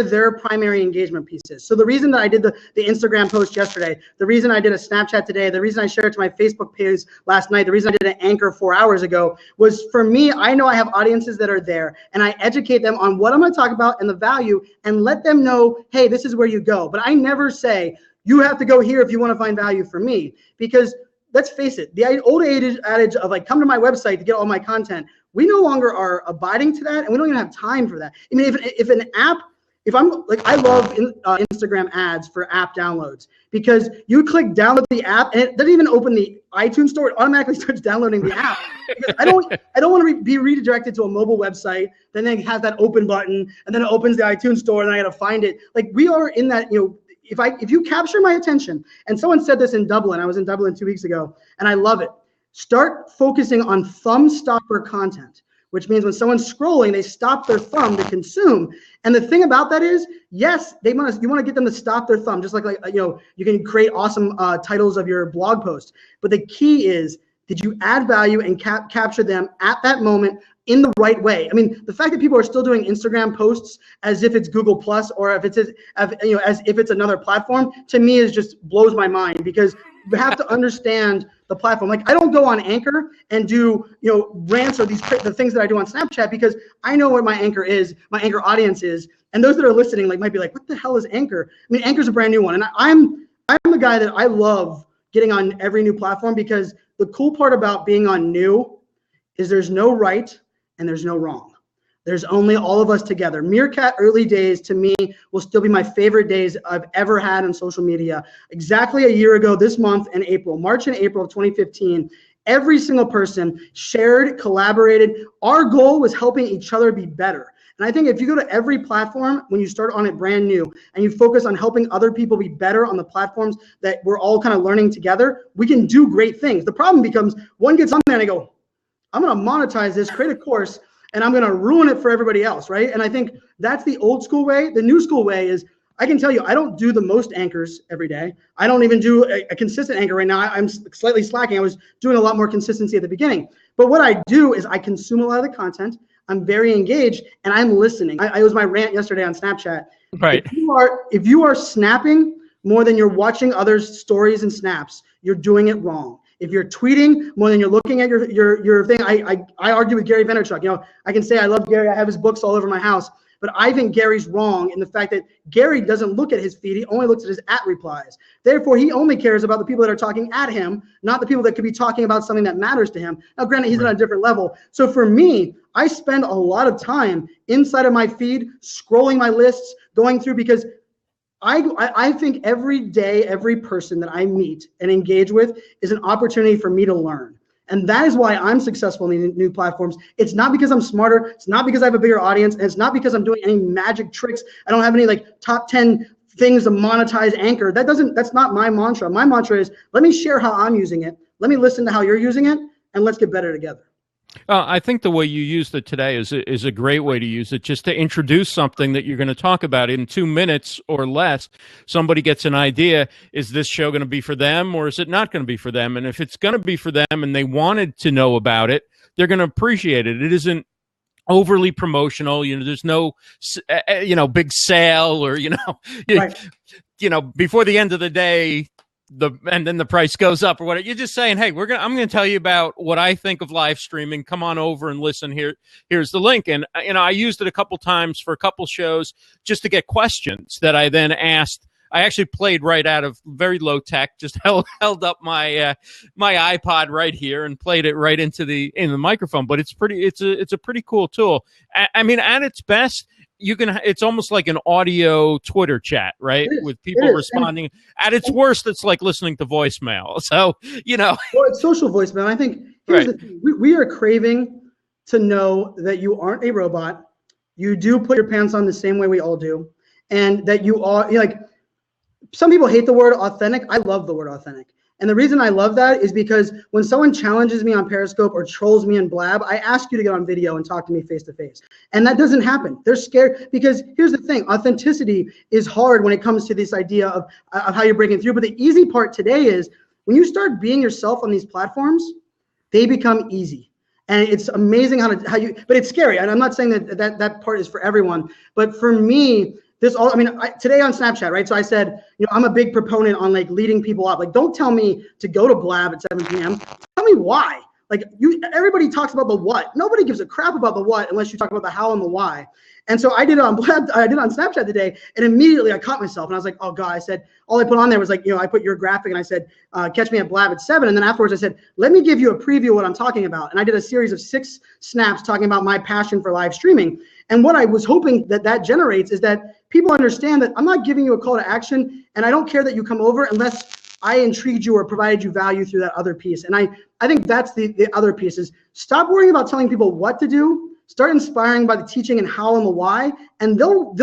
their primary engagement piece is. So the reason that I did the Instagram post yesterday, the reason I did a Snapchat today, the reason I shared it to my Facebook page last night, the reason I did an anchor 4 hours ago was for me, I know I have audiences that are there and I educate them on what I'm going to talk about and the value and let them know, hey, this is where you go. But I never say, you have to go here if you want to find value for me, because let's face it, the old adage of like, come to my website to get all my content, we no longer are abiding to that, and we don't even have time for that. I mean, if I'm like, I love Instagram ads for app downloads, because you click download the app and it doesn't even open the iTunes store, it automatically starts downloading the app. Because I don't want to be redirected to a mobile website, then it has that open button, and then it opens the iTunes store, and I got to find it. Like, we are in that, if you capture my attention, and someone said this in Dublin, I was in Dublin 2 weeks ago, and I love it. Start focusing on thumb stopper content, which means when someone's scrolling, they stop their thumb to consume. And the thing about that is, yes, you want to get them to stop their thumb, just like you can create awesome titles of your blog post. But the key is, did you add value and capture them at that moment in the right way? I mean, the fact that people are still doing Instagram posts as if it's Google Plus or as if it's another platform, to me is just blows my mind, because you have to understand the platform. Like, I don't go on Anchor and do rants or the things that I do on Snapchat, because I know what my Anchor is, my Anchor audience is, and those that are listening might be like, what the hell is Anchor? I mean, Anchor's a brand new one, and I'm the guy that I love getting on every new platform, because the cool part about being on new is there's no right and there's no wrong. There's only all of us together. Meerkat early days, to me, will still be my favorite days I've ever had on social media. Exactly a year ago this month in April, March and April of 2015, every single person shared, collaborated. Our goal was helping each other be better. And I think if you go to every platform, when you start on it brand new and you focus on helping other people be better on the platforms that we're all kind of learning together, we can do great things. The problem becomes one gets on there and they go, I'm going to monetize this, create a course, and I'm going to ruin it for everybody else, right? And I think that's the old school way. The new school way is, I can tell you, I don't do the most anchors every day. I don't even do a consistent anchor right now. I'm slightly slacking. I was doing a lot more consistency at the beginning. But what I do is I consume a lot of the content. I'm very engaged and I'm listening. I was my rant yesterday on Snapchat. Right. If you are snapping more than you're watching others' stories and snaps, you're doing it wrong. If you're tweeting more than you're looking at your thing, I argue with Gary Vaynerchuk. You know, I can say I love Gary. I have his books all over my house. But I think Gary's wrong in the fact that Gary doesn't look at his feed. He only looks at his @ replies. Therefore, he only cares about the people that are talking at him, not the people that could be talking about something that matters to him. Now, granted, he's on a different level. So for me, I spend a lot of time inside of my feed, scrolling my lists, going through, because I think every day, every person that I meet and engage with is an opportunity for me to learn. And that is why I'm successful in these new platforms. It's not because I'm smarter. It's not because I have a bigger audience. And it's not because I'm doing any magic tricks. I don't have any like top 10 things to monetize Anchor. That's not my mantra. My mantra is, let me share how I'm using it. Let me listen to how you're using it, and let's get better together. I think the way you used it today is a great way to use it, just to introduce something that you're going to talk about in 2 minutes or less. Somebody gets an idea. Is this show going to be for them, or is it not going to be for them? And if it's going to be for them and they wanted to know about it, they're going to appreciate it. It isn't overly promotional. You know, there's no, big sale or, Right. Before the end of the day, and then the price goes up or whatever. You're just saying, hey, I'm going to tell you about what I think of live streaming. Come on over and listen here. Here's the link. And, I used it a couple times for a couple shows just to get questions that I then asked. I actually played right out of very low tech, just held up my iPod right here and played it right into the microphone. But it's a pretty cool tool. I mean, at its best, it's almost like an audio Twitter chat, right? With people responding. At its worst, it's like listening to voicemail. So, Well, it's social voicemail. I think here's the thing. We are craving to know that you aren't a robot. You do put your pants on the same way we all do. And that you are, some people hate the word authentic. I love the word authentic. And the reason I love that is because when someone challenges me on Periscope or trolls me in Blab, I ask you to get on video and talk to me face to face. And that doesn't happen. They're scared because here's the thing. Authenticity is hard when it comes to this idea of how you're breaking through. But the easy part today is when you start being yourself on these platforms, they become easy. And it's amazing but it's scary. And I'm not saying that part is for everyone. But for me, today on Snapchat, right? So I said, I'm a big proponent on like leading people up. Like, don't tell me to go to Blab at 7 p.m. Tell me why. Like everybody talks about the what. Nobody gives a crap about the what unless you talk about the how and the why. And so I did it on Blab. I did it on Snapchat today, and immediately I caught myself, and I was like, oh God. I said, all I put on there was like, I put your graphic, and I said, catch me at Blab at 7. And then afterwards I said, let me give you a preview of what I'm talking about. And I did a series of 6 snaps talking about my passion for live streaming. And what I was hoping that generates is that people understand that I'm not giving you a call to action, and I don't care that you come over unless I intrigued you or provided you value through that other piece. And I think that's the other piece is stop worrying about telling people what to do. Start inspiring by the teaching and how and the why, and they'll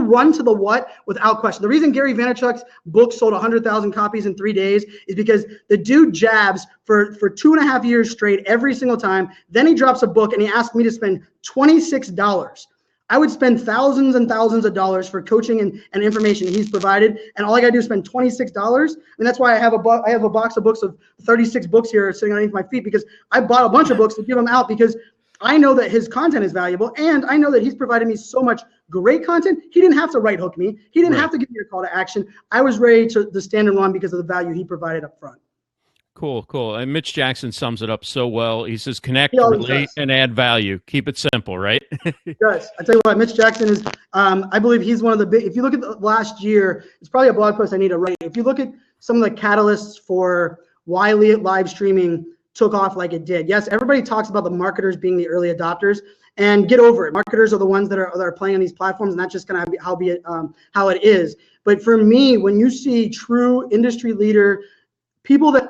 run to the what without question. The reason Gary Vaynerchuk's book sold 100,000 copies in 3 days is because the dude jabs for 2.5 years straight every single time. Then he drops a book and he asked me to spend $26. I would spend thousands and thousands of dollars for coaching and information he's provided, and all I gotta do is spend $26. And that's why I have a box of books of 36 books here sitting underneath my feet, because I bought a bunch of books to give them out because I know that his content is valuable, and I know that he's provided me so much great content. He didn't have to right hook me. He didn't have to give me a call to action. I was ready to stand and run because of the value he provided up front. Cool. And Mitch Jackson sums it up so well. He says, connect, relate, and add value. Keep it simple, right? He does. I tell you what, Mitch Jackson is, I believe he's one of the big, if you look at the last year, it's probably a blog post I need to write. If you look at some of the catalysts for why live streaming took off like it did. Yes, everybody talks about the marketers being the early adopters, and get over it. Marketers are the ones that are playing on these platforms, and that's just going to how it is. But for me, when you see true industry leader, people that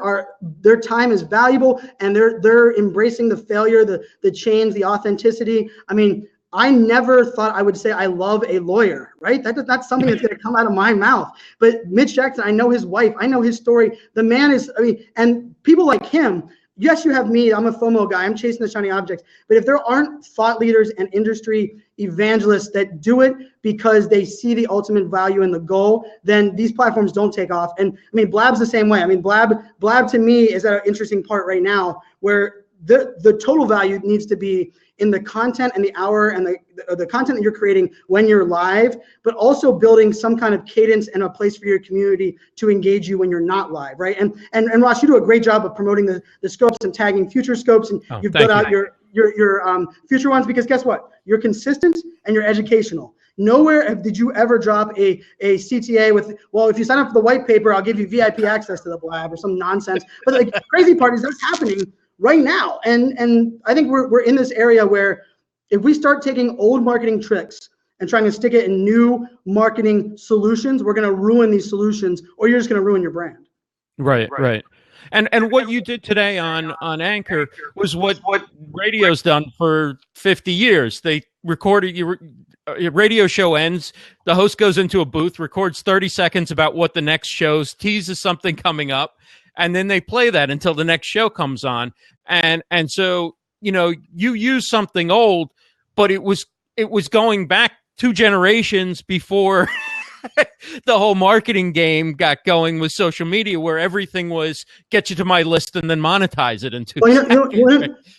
their time is valuable and they're embracing the failure, the change, the authenticity. I mean, I never thought I would say I love a lawyer, right? That's something that's going to come out of my mouth. But Mitch Jackson, I know his wife. I know his story. The man is, I mean, and people like him, yes, you have me. I'm a FOMO guy. I'm chasing the shiny objects. But if there aren't thought leaders and industry evangelists that do it because they see the ultimate value in the goal, then these platforms don't take off. And I mean, Blab's the same way. I mean, Blab to me is at an interesting part right now where the total value needs to be in the content and the hour and the content that you're creating when you're live, but also building some kind of cadence and a place for your community to engage you when you're not live, right? And Ross, you do a great job of promoting the scopes and tagging future scopes, and you've built out your future ones, because guess what? You're consistent and you're educational. Nowhere did you ever drop a CTA with, well, if you sign up for the white paper, I'll give you VIP access to the Blab or some nonsense. But the crazy part is that's happening right now. And I think we're in this area where if we start taking old marketing tricks and trying to stick it in new marketing solutions, we're going to ruin these solutions, or you're just going to ruin your brand. Right. And what you did today on Anchor was what radio's done for 50 years. They recorded your radio show ends, the host goes into a booth, records 30 seconds about what the next show's, teases something coming up, and then they play that until the next show comes on. And so, you know, you use something old, but it was going back 2 generations before the whole marketing game got going with social media, where everything was get you to my list and then monetize it in 2 seconds.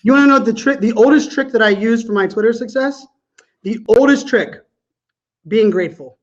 You want to know the trick? The oldest trick that I used for my Twitter success, the oldest trick, being grateful,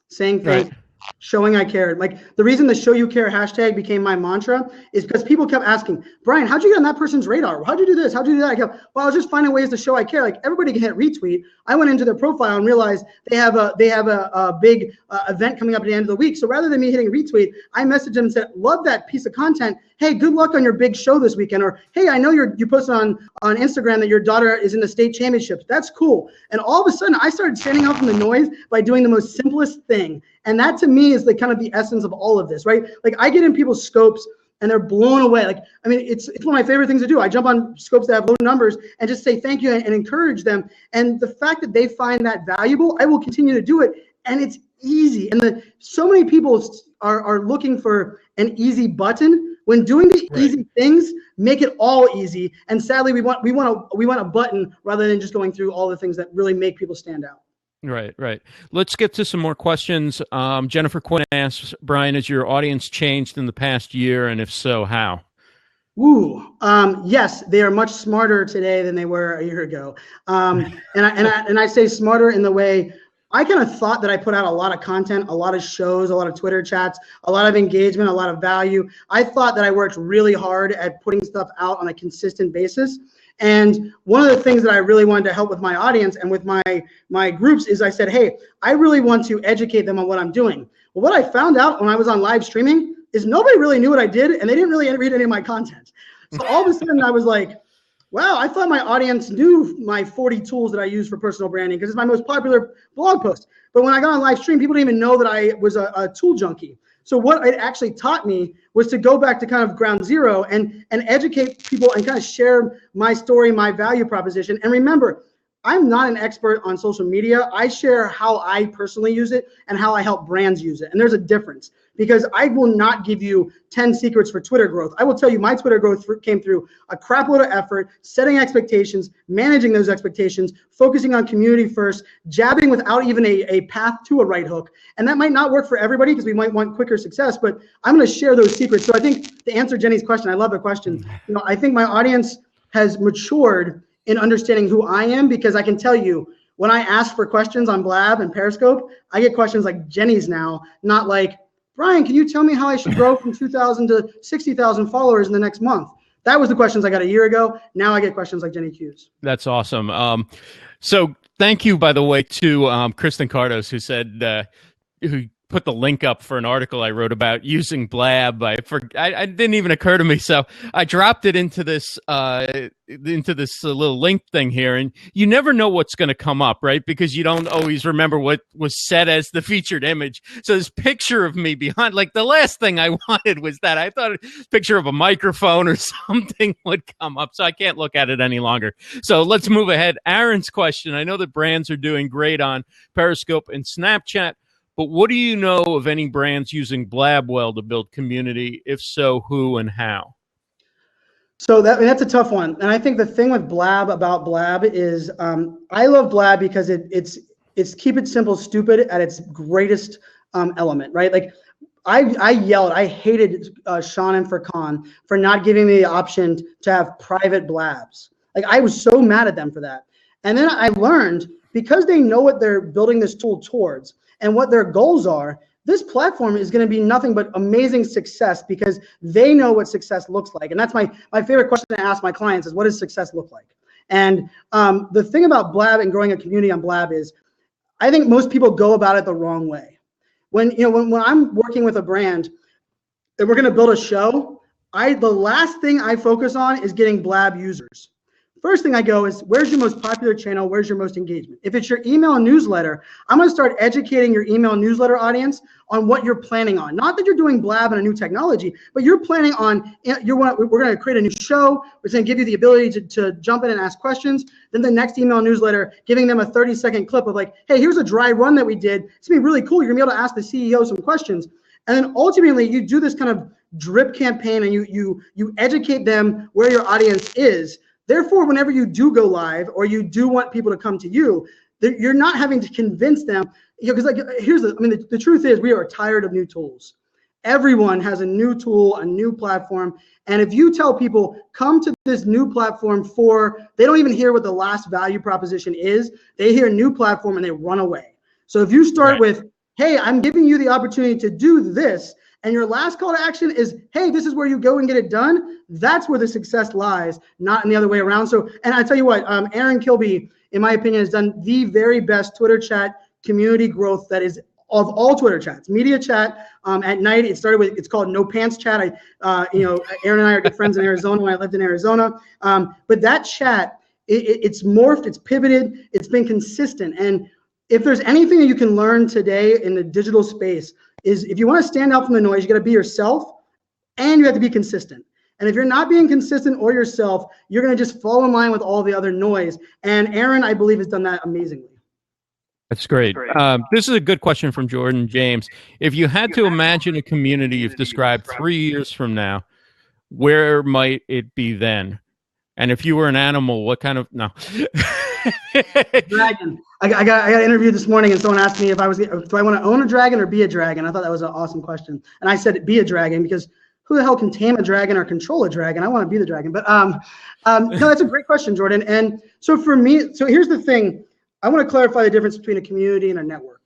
saying thank you, showing I cared. Like, the reason the show you care hashtag became my mantra is because people kept asking, Brian, how'd you get on that person's radar? How'd you do this? How'd you do that? I go, well, I was just finding ways to show I care. Like, everybody can hit retweet. I went into their profile and realized they have a big event coming up at the end of the week. So rather than me hitting retweet, I messaged them and said, love that piece of content. Hey, good luck on your big show this weekend. Or, hey, I know you posted on Instagram that your daughter is in the state championships. That's cool. And all of a sudden, I started standing out from the noise by doing the most simplest thing. And that, to me, is the kind of the essence of all of this, right? Like, I get in people's scopes and they're blown away. Like, I mean, it's one of my favorite things to do. I jump on scopes that have low numbers and just say thank you and encourage them. And the fact that they find that valuable, I will continue to do it. And it's easy. And so many people are looking for an easy button, when doing the easy things make it all easy. And sadly, we want a button rather than just going through all the things that really make people stand out. Right. Let's get to some more questions. Jennifer Quinn asks, Brian, has your audience changed in the past year? And if so, how? Yes, they are much smarter today than they were a year ago. And I say smarter in the way, I kind of thought that I put out a lot of content, a lot of shows, a lot of Twitter chats, a lot of engagement, a lot of value. I thought that I worked really hard at putting stuff out on a consistent basis. And one of the things that I really wanted to help with my audience and with my groups is I said, hey, I really want to educate them on what I'm doing. Well, what I found out when I was on live streaming is nobody really knew what I did, and they didn't really read any of my content. So all of a sudden I was like, wow, I thought my audience knew my 40 tools that I use for personal branding because it's my most popular blog post. But when I got on live stream, people didn't even know that I was a tool junkie. So what it actually taught me was to go back to kind of ground zero and educate people and kind of share my story, my value proposition. And remember, I'm not an expert on social media. I share how I personally use it and how I help brands use it. And there's a difference, because I will not give you 10 secrets for Twitter growth. I will tell you my Twitter growth came through a crap load of effort, setting expectations, managing those expectations, focusing on community first, jabbing without even a path to a right hook. And that might not work for everybody because we might want quicker success, but I'm going to share those secrets. So I think to answer Jenny's question, I love the question. You know, I think my audience has matured in understanding who I am, because I can tell you, when I ask for questions on Blab and Periscope, I get questions like Jenny's now, not like, Brian, can you tell me how I should grow from 2,000 to 60,000 followers in the next month? That was the questions I got a year ago. Now I get questions like Jenny Q's. That's awesome. So thank you, by the way, to Kristen Cardos, who said, who put the link up for an article I wrote about using Blab. I didn't even occur to me, so I dropped it into this little link thing here, and you never know what's going to come up, right? Because you don't always remember what was set as the featured image. So this picture of me behind, like the last thing I wanted was that I thought a picture of a microphone or something would come up, so I can't look at it any longer. So let's move ahead. Aaron's question: I know that brands are doing great on Periscope and Snapchat, but what do you know of any brands using Blabwell to build community? If so, who and how? So that's a tough one. And I think the thing with about Blab is I love Blab because it's keep it simple, stupid at its greatest element, right? Like I yelled, I hated Sean and Furkan for not giving me the option to have private Blabs. Like I was so mad at them for that. And then I learned, because they know what they're building this tool towards and what their goals are, this platform is going to be nothing but amazing success because they know what success looks like. And that's my favorite question to ask my clients is, what does success look like? And the thing about Blab and growing a community on Blab is, I think most people go about it the wrong way. When I'm working with a brand and we're going to build a show, the last thing I focus on is getting Blab users. First thing I go is, where's your most popular channel? Where's your most engagement? If it's your email newsletter, I'm going to start educating your email newsletter audience on what you're planning on. Not that you're doing Blab and a new technology, but you're planning on, we're going to create a new show. It's going to give you the ability to jump in and ask questions. Then the next email newsletter, giving them a 30-second clip of like, hey, here's a dry run that we did. It's going to be really cool. You're going to be able to ask the CEO some questions. And then ultimately, you do this kind of drip campaign and you educate them where your audience is. Therefore, whenever you do go live or you do want people to come to you, you're not having to convince them. Because the truth is, we are tired of new tools. Everyone has a new tool, a new platform. And if you tell people, come to this new platform they don't even hear what the last value proposition is. They hear new platform and they run away. So if you start with, hey, I'm giving you the opportunity to do this, and your last call to action is, hey, this is where you go and get it done, that's where the success lies, not in the other way around. So, and I tell you what, Aaron Kilby, in my opinion, has done the very best Twitter chat community growth that is of all Twitter chats. Media chat at night, it's called No Pants Chat. Aaron and I are good friends in Arizona when I lived in Arizona. But that chat, it's morphed, it's pivoted, it's been consistent. And if there's anything that you can learn today in the digital space, is if you want to stand out from the noise, you got to be yourself and you have to be consistent. And if you're not being consistent or yourself, you're going to just fall in line with all the other noise. And Aaron, I believe, has done that amazingly. That's great. This is a good question from Jordan James. If you had to imagine a community you've described 3 years from now, where might it be then? And if you were an animal, what kind of... No. Dragon. I got an interview this morning and someone asked me do I want to own a dragon or be a dragon? I thought that was an awesome question. And I said be a dragon because who the hell can tame a dragon or control a dragon? I want to be the dragon. But no, that's a great question, Jordan. And so for me, here's the thing. I want to clarify the difference between a community and a network.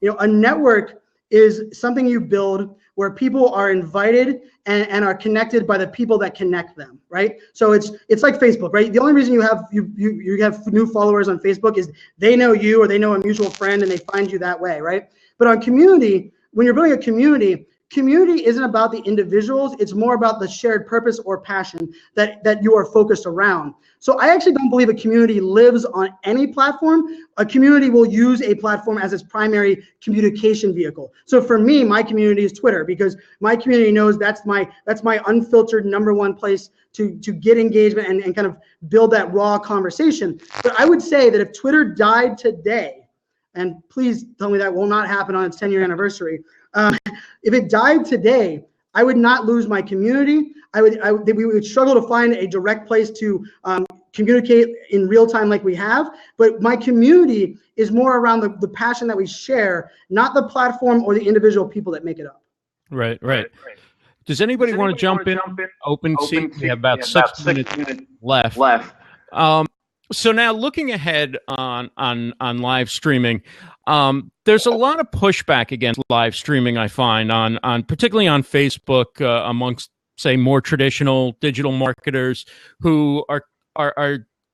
A network is something you build where people are invited and are connected by the people that connect them, right? So it's like Facebook, right? The only reason you have new followers on Facebook is they know you or they know a mutual friend and they find you that way, right? But on community, when you're building a community isn't about the individuals, it's more about the shared purpose or passion that you are focused around. So I actually don't believe a community lives on any platform. A community will use a platform as its primary communication vehicle. So for me, my community is Twitter because my community knows that's my unfiltered #1 place to get engagement and kind of build that raw conversation. But I would say that if Twitter died today, and please tell me that will not happen on its 10-year anniversary, if it died today, I would not lose my community. We would struggle to find a direct place to communicate in real time like we have. But my community is more around the passion that we share, not the platform or the individual people that make it up. Right. Does anybody want to jump in? Open seat. We have about 6 minutes left. So now looking ahead on live streaming, there's a lot of pushback against live streaming, I find, on particularly on Facebook amongst, say, more traditional digital marketers who are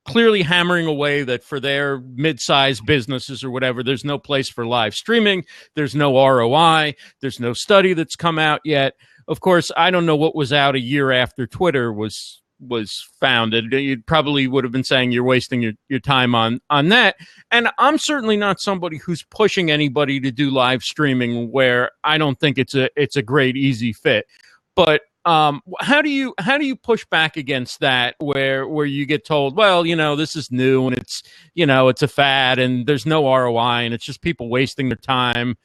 clearly hammering away that for their mid-sized businesses or whatever, there's no place for live streaming. There's no ROI. There's no study that's come out yet. Of course, I don't know what was out a year after Twitter was founded. You probably would have been saying you're wasting your time on that. And I'm certainly not somebody who's pushing anybody to do live streaming where I don't think it's a great, easy fit. But how do you push back against that where you get told, well, this is new and it's a fad and there's no ROI and it's just people wasting their time?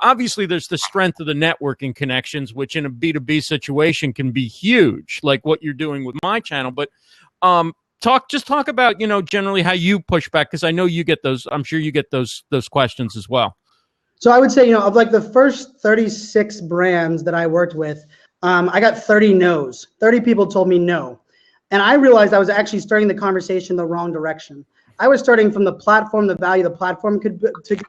Obviously there's the strength of the networking connections, which in a B2B situation can be huge, like what you're doing with my channel. But talk about, generally how you push back, because I know you get those. I'm sure you get those questions as well. So I would say, of like the first 36 brands that I worked with, I got 30 no's. 30 people told me no. And I realized I was actually starting the conversation the wrong direction. I was starting from the platform, the value the platform could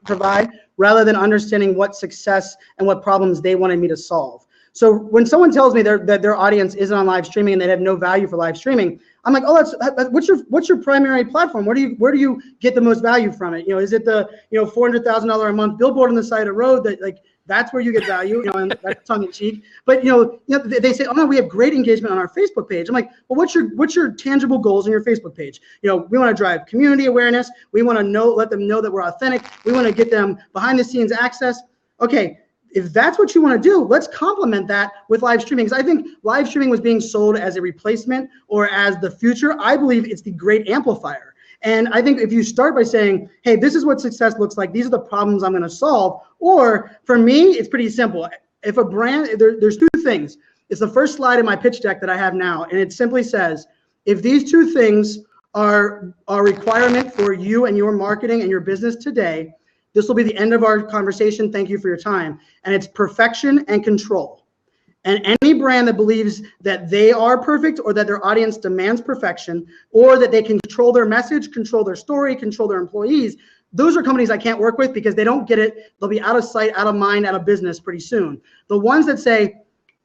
provide, rather than understanding what success and what problems they wanted me to solve. So when someone tells me that their audience isn't on live streaming and they have no value for live streaming, I'm like, oh, what's your primary platform? Where do you get the most value from it? Is it the $400,000 a month billboard on the side of the road that that's where you get value, and that's tongue in cheek. But they say, oh no, we have great engagement on our Facebook page. I'm like, well, what's your tangible goals on your Facebook page? We want to drive community awareness. We want to let them know that we're authentic. We want to get them behind the scenes access. Okay, if that's what you want to do, let's complement that with live streaming. Because I think live streaming was being sold as a replacement or as the future. I believe it's the great amplifier. And I think if you start by saying, hey, this is what success looks like, these are the problems I'm going to solve, or for me, it's pretty simple. If a brand, there's two things. It's the first slide in my pitch deck that I have now, and it simply says, if these two things are a requirement for you and your marketing and your business today, this will be the end of our conversation. Thank you for your time. And it's perfection and control. And any brand that believes that they are perfect or that their audience demands perfection or that they can control their message, control their story, control their employees, those are companies I can't work with because they don't get it. They'll be out of sight, out of mind, out of business pretty soon. The ones that say,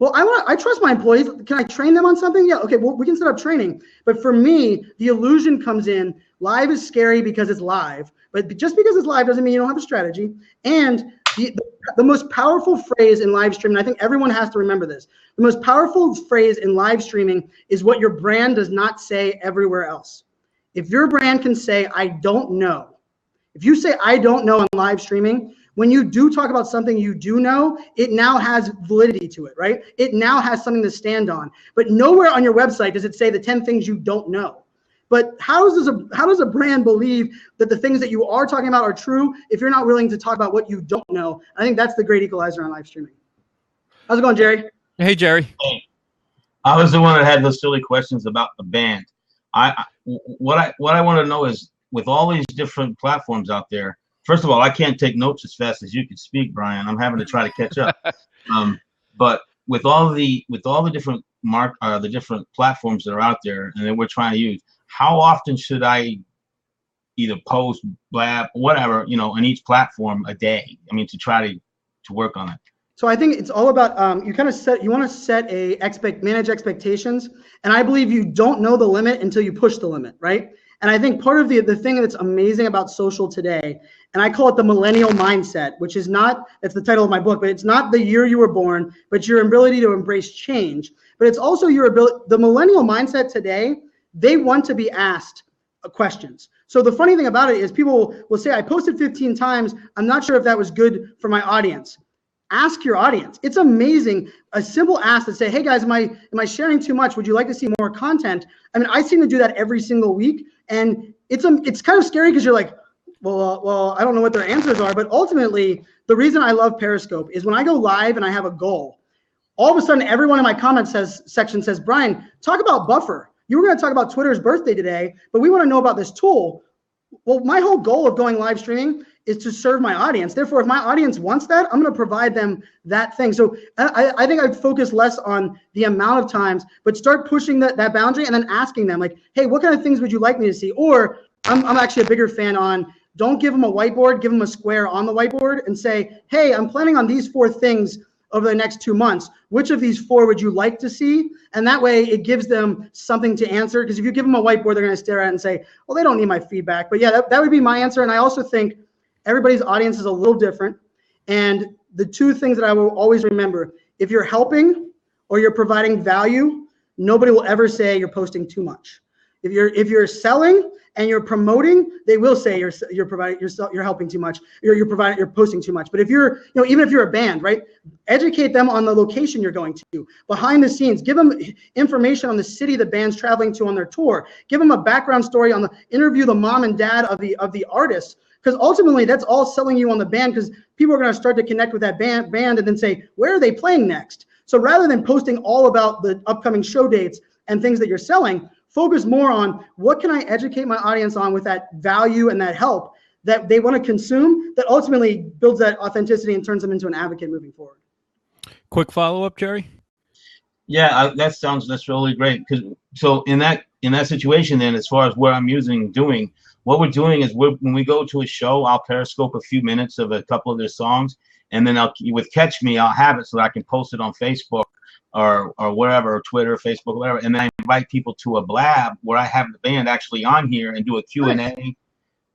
well, I trust my employees. Can I train them on something? Yeah, okay, well, we can set up training. But for me, the illusion comes in. Live is scary because it's live. But just because it's live doesn't mean you don't have a strategy. And the most powerful phrase in live streaming, I think everyone has to remember this. The most powerful phrase in live streaming is what your brand does not say everywhere else. If your brand can say, I don't know. If you say, I don't know on live streaming, when you do talk about something you do know, it now has validity to it, right? It now has something to stand on. But nowhere on your website does it say the 10 things you don't know. But how does a brand believe that the things that you are talking about are true if you're not willing to talk about what you don't know? I think that's the great equalizer on live streaming. How's it going, Jerry? Hey, Jerry. Hey, I was the one that had those silly questions about the band. What I want to know is, with all these different platforms out there, first of all, I can't take notes as fast as you can speak, Brian. I'm having to try to catch up. But with all the different the different platforms that are out there and that we're trying to use, how often should I either post, blab, whatever, in each platform a day? I mean, to try to work on it. So I think it's all about you want to set manage expectations, and I believe you don't know the limit until you push the limit, right? And I think part of the thing that's amazing about social today, and I call it the millennial mindset, which is that's the title of my book, but it's not the year you were born, but your ability to embrace change. But it's also the millennial mindset today. They want to be asked questions. So the funny thing about it is people will say, I posted 15 times. I'm not sure if that was good for my audience. Ask your audience. It's amazing. A simple ask that say, hey guys, am I sharing too much? Would you like to see more content? I mean, I seem to do that every single week. And it's kind of scary because you're like, well, I don't know what their answers are. But ultimately, the reason I love Periscope is when I go live and I have a goal, all of a sudden, everyone in my comment section says, Brian, talk about buffer. You were going to talk about Twitter's birthday today, but we want to know about this tool. Well, my whole goal of going live streaming is to serve my audience. Therefore, if my audience wants that, I'm going to provide them that thing. So I think I'd focus less on the amount of times, but start pushing that boundary and then asking them like, hey, what kind of things would you like me to see? Or I'm actually a bigger fan on, don't give them a whiteboard, give them a square on the whiteboard and say, hey, I'm planning on these 4 things over the next 2 months. Which of these 4 would you like to see? And that way it gives them something to answer. Because if you give them a whiteboard, they're going to stare at it and say, well, they don't need my feedback. But yeah, that would be my answer. And I also think everybody's audience is a little different. And the 2 things that I will always remember, if you're helping or you're providing value, nobody will ever say you're posting too much. If you're selling and you're promoting, they will say you're providing, you're helping too much, you're posting too much. But if you're, even if you're a band, right, educate them on the location you're going to, behind the scenes, give them information on the city the band's traveling to on their tour, give them a background story on interview the mom and dad of the artist, because ultimately that's all selling you on the band, because people are going to start to connect with that band and then say, where are they playing next? So rather than posting all about the upcoming show dates and things that you're selling, focus more on what can I educate my audience on with that value and that help that they want to consume, that ultimately builds that authenticity and turns them into an advocate moving forward. Quick follow-up, Jerry? Yeah, that's really great. So in that situation, then, as far as what I'm doing, what we're doing is when we go to a show, I'll Periscope a few minutes of a couple of their songs, and then with Catch Me, I'll have it so that I can post it on Facebook or wherever, or Twitter, Facebook, whatever, and then I invite people to a blab where I have the band actually on here and do a Q&A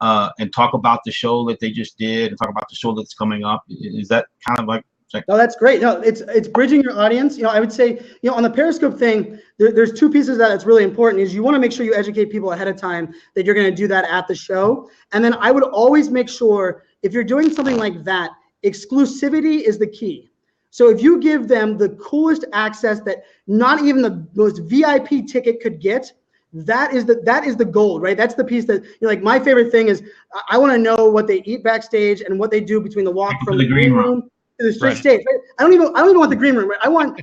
and talk about the show that they just did and talk about the show that's coming up. Is that kind of like? No, that's great. No, it's bridging your audience. I would say, on the Periscope thing, there's 2 pieces that's really important. Is you want to make sure you educate people ahead of time that you're going to do that at the show. And then I would always make sure, if you're doing something like that, exclusivity is the key. So if you give them the coolest access that not even the most VIP ticket could get, that is the gold, right? That's the piece that, like, my favorite thing is I want to know what they eat backstage and what they do between the walk from the green room to the straight stage. Right? I don't even want the green room. Right? I want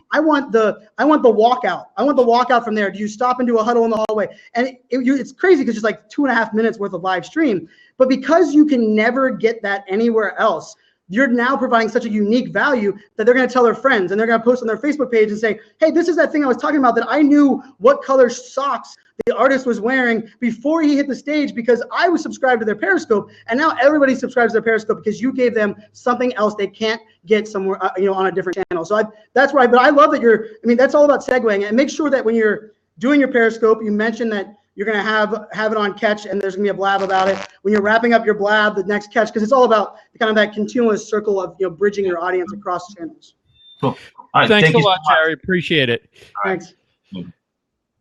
the walkout. I want the walkout from there. Do you stop and do a huddle in the hallway? And it's crazy because it's like 2.5 minutes worth of live stream. But because you can never get that anywhere else, you're now providing such a unique value that they're going to tell their friends, and they're going to post on their Facebook page and say, hey, this is that thing I was talking about that I knew what color socks the artist was wearing before he hit the stage because I was subscribed to their Periscope, and now everybody subscribes to their Periscope because you gave them something else they can't get somewhere, on a different channel. So that's right. But I love that that's all about segueing, and make sure that when you're doing your Periscope, you mention that you're going to have it on Catch, and there's going to be a blab about it. When you're wrapping up your blab, the next Catch, because it's all about kind of that continuous circle of bridging your audience across channels. Cool. All right, thanks a lot, Jerry. Appreciate it. Thanks.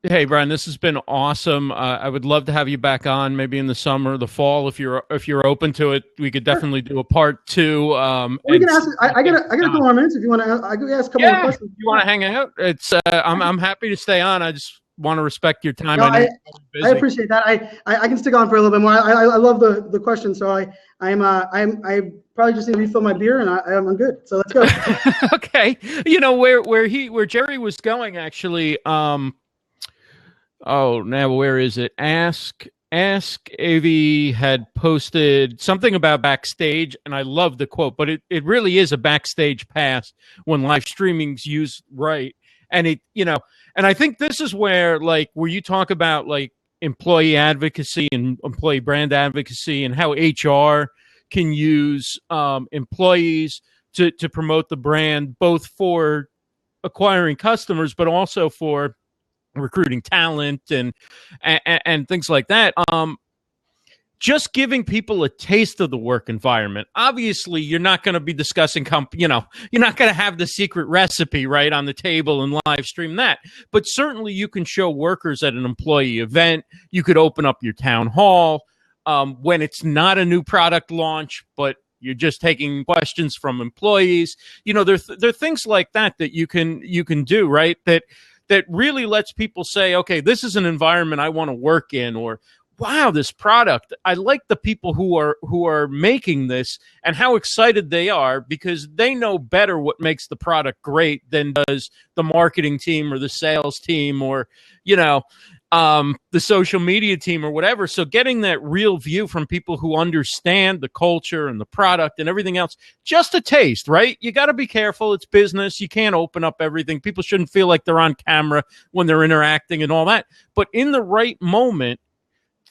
Hey, Brian, this has been awesome. I would love to have you back on, maybe in the summer, the fall, if you're open to it. We could definitely do a part 2. We can ask. I got a couple more minutes if you want to. I could ask a couple more questions. If you want to hang out? It's. I'm happy to stay on. I just want to respect your time. No, I appreciate that. I can stick on for a little bit more. I love the question. So I probably just need to refill my beer, and I'm good. So let's go. Okay. Where Jerry was going, actually. Now where is it? Ask AV had posted something about backstage, and I love the quote, but it really is a backstage pass when live streaming's used right. And and I think this is where you talk about employee advocacy and employee brand advocacy and how HR can use employees to promote the brand, both for acquiring customers, but also for recruiting talent and things like that. Just giving people a taste of the work environment. Obviously, you're not going to be discussing, you're not going to have the secret recipe right on the table and live stream that. But certainly you can show workers at an employee event. You could open up your town hall when it's not a new product launch, but you're just taking questions from employees. There are things like that you can do, right? That really lets people say, okay, this is an environment I want to work in, or wow, this product, I like the people who are making this and how excited they are, because they know better what makes the product great than does the marketing team or the sales team or, the social media team or whatever. So getting that real view from people who understand the culture and the product and everything else, just a taste, right? You got to be careful. It's business. You can't open up everything. People shouldn't feel like they're on camera when they're interacting and all that. But in the right moment,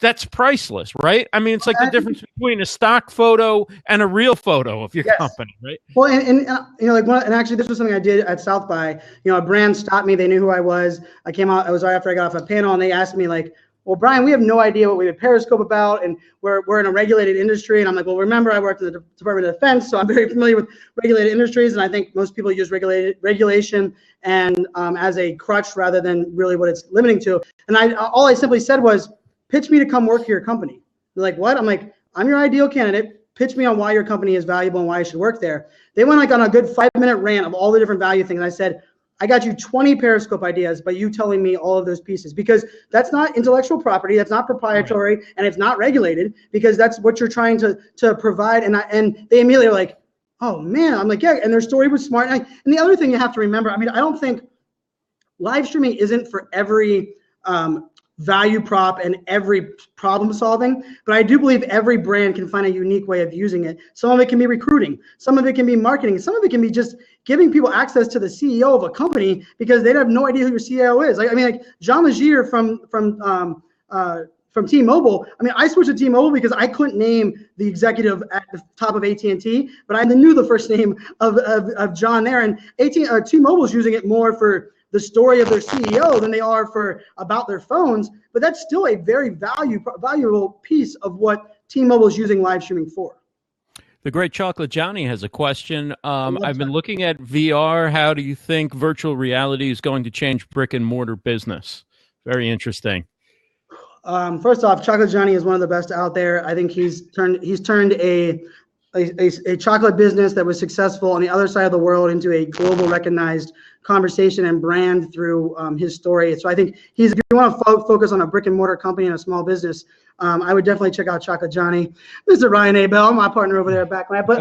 that's priceless, right? I mean, it's like the difference between a stock photo and a real photo of your company, right? Well, and you know, like and actually, this was something I did at South by. You know, a brand stopped me. They knew who I was. I came out. It was right after I got off a panel, and they asked me like, "Well, Brian, we have no idea what we would Periscope about, and we're in a regulated industry." And I'm like, "Well, remember, I worked in the Department of Defense, so I'm very familiar with regulated industries, and I think most people use regulation and as a crutch rather than really what it's limiting to." And all I simply said was, pitch me to come work for your company. They're like, what? I'm like, I'm your ideal candidate. Pitch me on why your company is valuable and why I should work there. They went like on a good 5-minute rant of all the different value things. And I said, I got you 20 Periscope ideas by you telling me all of those pieces, because that's not intellectual property, that's not proprietary, right, and it's not regulated, because that's what you're trying to provide. And they immediately were like, oh man. I'm like, yeah. And their story was smart. And the other thing you have to remember, I mean, I don't think live streaming isn't for every value prop and every problem solving, but I do believe every brand can find a unique way of using it. Some of it can be recruiting, some of it can be marketing, some of it can be just giving people access to the CEO of a company because they have no idea who your CEO is. Like, I mean, like Jean Legier from T-Mobile. I mean, I switched to T-Mobile because I couldn't name the executive at the top of AT&T, but I knew the first name of John there. And T-Mobile is using it more for the story of their CEO than they are for about their phones, but that's still a very valuable piece of what T-Mobile is using live streaming for. The Great Chocolate Johnny has a question. I've been looking at VR. How do you think virtual reality is going to change brick and mortar business? Very interesting. First off, Chocolate Johnny is one of the best out there. I think he's turned a chocolate business that was successful on the other side of the world into a global recognized conversation and brand through his story. So I think if you want to focus on a brick and mortar company and a small business, I would definitely check out Chocolate Johnny. Mr. Ryan Abel, my partner over there back. But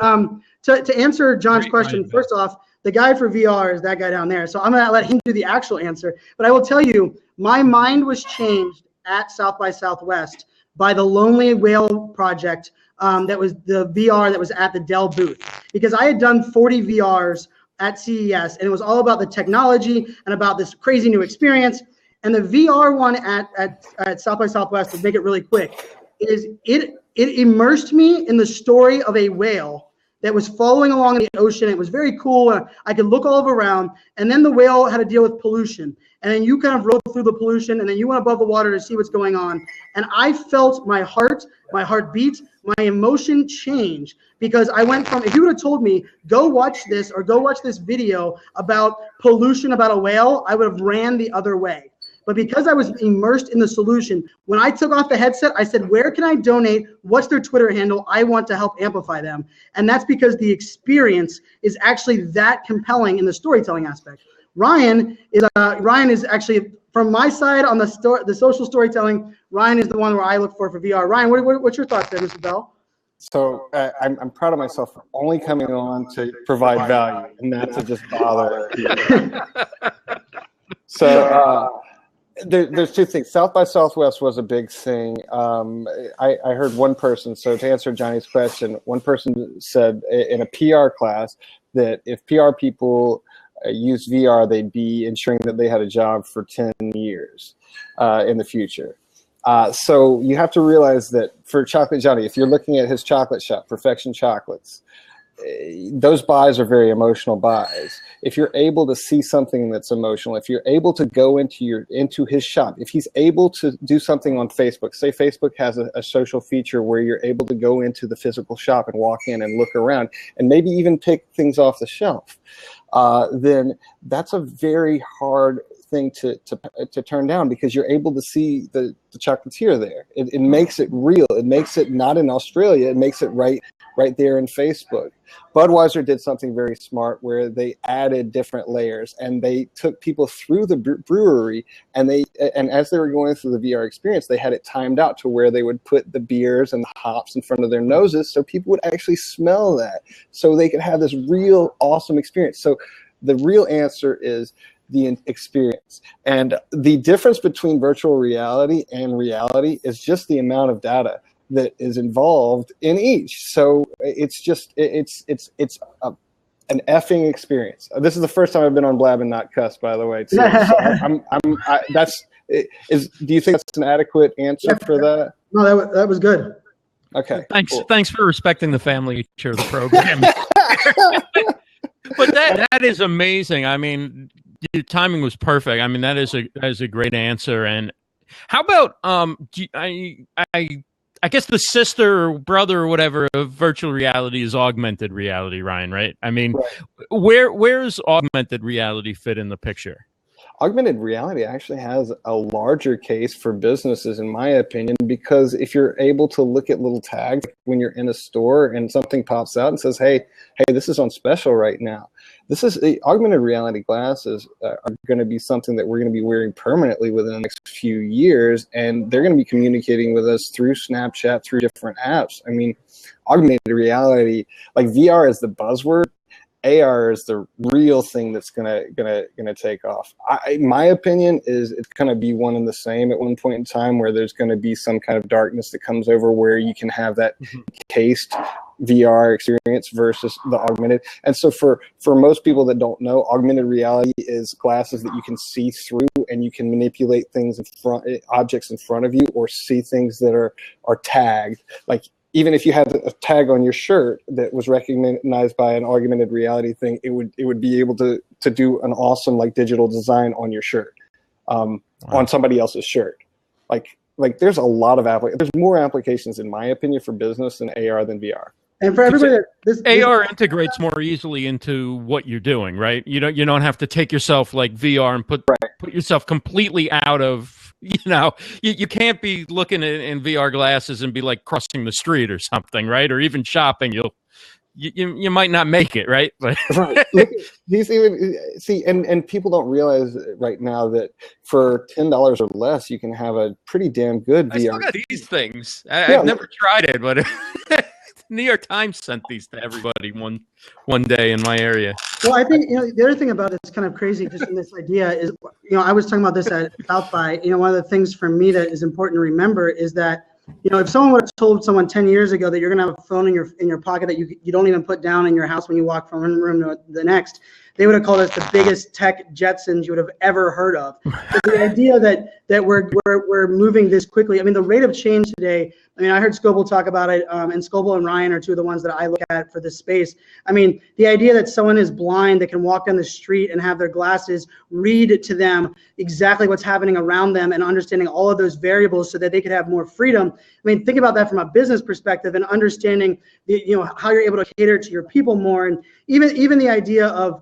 to answer John's question, first off, the guy for VR is that guy down there. So I'm going to let him do the actual answer. But I will tell you, my mind was changed at South by Southwest by the Lonely Whale project. That was the VR that was at the Dell booth, because I had done 40 VRs at CES, and it was all about the technology and about this crazy new experience. And the VR one at South by Southwest, to make it really quick, is it immersed me in the story of a whale that was following along in the ocean. It was very cool. I could look all around, and then the whale had to deal with pollution. And then you kind of rode through the pollution, and then you went above the water to see what's going on. And I felt my heart beat, my emotion change, because I went from, if you would have told me, go watch this or go watch this video about pollution about a whale, I would have ran the other way. But because I was immersed in the solution, when I took off the headset, I said, where can I donate? What's their Twitter handle? I want to help amplify them. And that's because the experience is actually that compelling in the storytelling aspect. Ryan is actually, from my side on the social storytelling, Ryan is the one where I look for VR. Ryan, what's your thoughts there, Mr. Bell? So I'm proud of myself for only coming on to provide value and not to just bother people. So there's two things. South by Southwest was a big thing. I heard one person, so to answer Johnny's question, one person said in a PR class that if PR people use VR, they'd be ensuring that they had a job for 10 years in the future. So you have to realize that for Chocolate Johnny, if you're looking at his chocolate shop, Perfection Chocolates, those buys are very emotional buys. If you're able to see something that's emotional, if you're able to go into his shop, if he's able to do something on Facebook, say Facebook has a social feature where you're able to go into the physical shop and walk in and look around and maybe even pick things off the shelf, then that's a very hard thing to turn down, because you're able to see the chocolatier there. It makes it real. It makes it not in Australia. It makes it right there in Facebook. Budweiser did something very smart where they added different layers, and they took people through the brewery, and as they were going through the VR experience, they had it timed out to where they would put the beers and the hops in front of their noses so people would actually smell that, so they could have this real awesome experience. So the real answer is the experience. And the difference between virtual reality and reality is just the amount of data that is involved in each. So it's just an effing experience. This is the first time I've been on Blab and not cussed, by the way, too. So do you think that's an adequate answer for that? No, that was good. Okay. Thanks for respecting the family nature of the program. But that is amazing. I mean, your timing was perfect. I mean, that is a great answer. And how about I guess the sister or brother or whatever of virtual reality is augmented reality, Ryan, right? I mean, where's augmented reality fit in the picture? Augmented reality actually has a larger case for businesses, in my opinion, because if you're able to look at little tags when you're in a store and something pops out and says, hey, this is on special right now. Augmented reality glasses are going to be something that we're going to be wearing permanently within the next few years, and they're going to be communicating with us through Snapchat, through different apps. I mean, augmented reality, like VR is the buzzword. AR is the real thing that's gonna take off. My opinion is it's gonna be one and the same at one point in time, where there's gonna be some kind of darkness that comes over where you can have that cased VR experience versus the augmented. And so for most people that don't know, augmented reality is glasses that you can see through and you can manipulate things objects in front of you, or see things that are tagged. Like, even if you had a tag on your shirt that was recognized by an augmented reality thing, it would be able to do an awesome like digital design on your shirt, on somebody else's shirt. Like there's a lot of there's more applications, in my opinion, for business in AR than VR. And for everybody, AR integrates more easily into what you're doing, right? You don't have to take yourself like VR and put yourself completely out of. You can't be looking in VR glasses and be like crossing the street or something, right? Or even shopping, you might not make it, right? But right. Look, and people don't realize right now that for $10 or less, you can have a pretty damn good VR. I still got these things. I've never tried it, but New York Times sent these to everybody one day in my area. Well, I think the other thing about it's kind of crazy, just in this idea is, I was talking about this at South by. One of the things for me that is important to remember is that if someone would have told someone 10 years ago that you're going to have a phone in your pocket that you don't even put down in your house when you walk from one room to the next, they would have called us the biggest tech Jetsons you would have ever heard of. But the idea that we're moving this quickly, I mean, the rate of change today. I mean, I heard Scoble talk about it, and Scoble and Ryan are two of the ones that I look at for this space. I mean, the idea that someone is blind that can walk down the street and have their glasses read to them exactly what's happening around them and understanding all of those variables so that they could have more freedom. I mean, think about that from a business perspective and understanding how you're able to cater to your people more, and even the idea of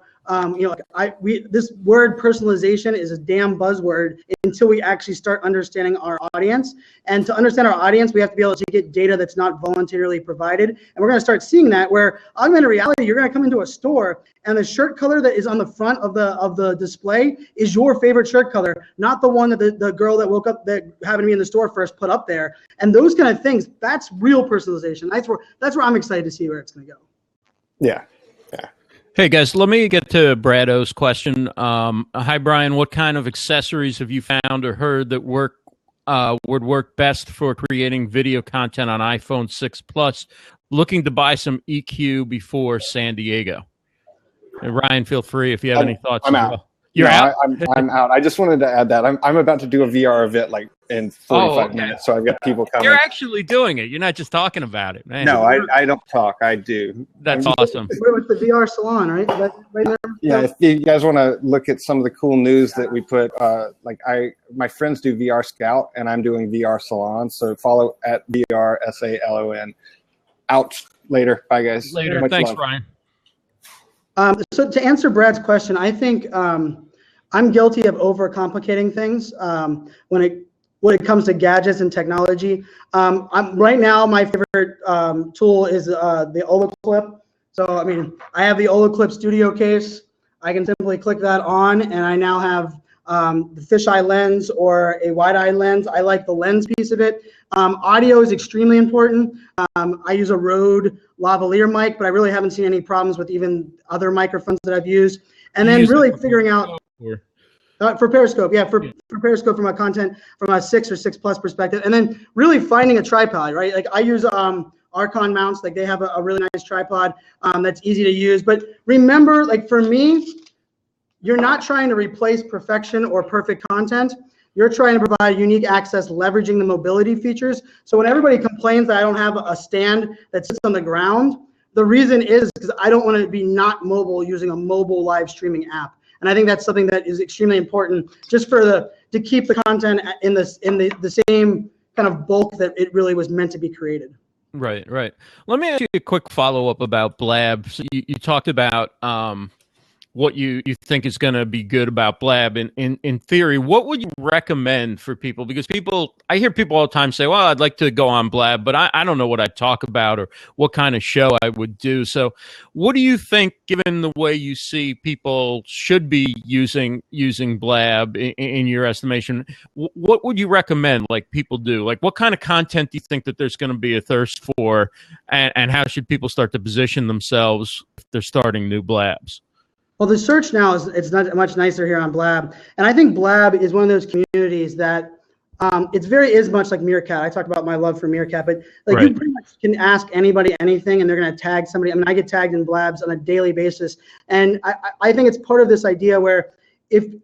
this word personalization is a damn buzzword until we actually start understanding our audience. And to understand our audience, we have to be able to get data that's not voluntarily provided. And we're going to start seeing that where augmented reality, you're going to come into a store and the shirt color that is on the front of the display is your favorite shirt color, not the one that the girl that woke up that happened to be in the store first put up there. And those kind of things, that's real personalization. That's where I'm excited to see where it's going to go. Yeah. Hey guys, let me get to Brad O's question. Hi Brian, what kind of accessories have you found or heard that would work best for creating video content on iPhone 6 Plus? Looking to buy some EQ before San Diego. And Ryan, feel free if you have any thoughts. I'm out. You're out? I'm out. I just wanted to add that I'm about to do a VR event like in 45 minutes, so I've got people coming. You're actually doing it. You're not just talking about it, man. No, I don't talk. I do. That's awesome. With the VR salon, right? Right there? Yeah, if you guys want to look at some of the cool news that we put, my friends do VR Scout, and I'm doing VR Salon, so follow at VR SALON. Out later. Bye, guys. Later. Much Thanks, love. Ryan. So to answer Brad's question, I think I'm guilty of overcomplicating things when it comes to gadgets and technology. Right now, my favorite tool is the Olloclip. So, I mean, I have the Olloclip Studio case. I can simply click that on, and I now have the fisheye lens or a wide-eye lens. I like the lens piece of it. Audio is extremely important. I use a Rode lavalier mic, but I really haven't seen any problems with even other microphones that I've used. And then really figuring out for Periscope, for Periscope from a 6 or 6 Plus perspective, and then really finding a tripod, right? Like I use Archon mounts, like they have a really nice tripod that's easy to use. But remember, like for me, you're not trying to replace perfection or perfect content. You're trying to provide unique access, leveraging the mobility features. So when everybody complains that I don't have a stand that sits on the ground, the reason is because I don't want to be not mobile using a mobile live streaming app. And I think that's something that is extremely important just to keep the content in the same kind of bulk that it really was meant to be created. Right. Let me ask you a quick follow-up about Blab. So you talked about what you think is going to be good about Blab. In theory, what would you recommend for people? Because I hear people all the time say, well, I'd like to go on Blab, but I don't know what I'd talk about or what kind of show I would do. So what do you think, given the way you see people should be using Blab in your estimation, what would you recommend like people do? Like what kind of content do you think that there's going to be a thirst for, and how should people start to position themselves if they're starting new Blabs? Well, the search now it's not much nicer here on Blab, and I think Blab is one of those communities that is much like Meerkat. I talk about my love for Meerkat, but like you pretty much can ask anybody anything, and they're going to tag somebody. I mean, I get tagged in Blabs on a daily basis, and I think it's part of this idea where the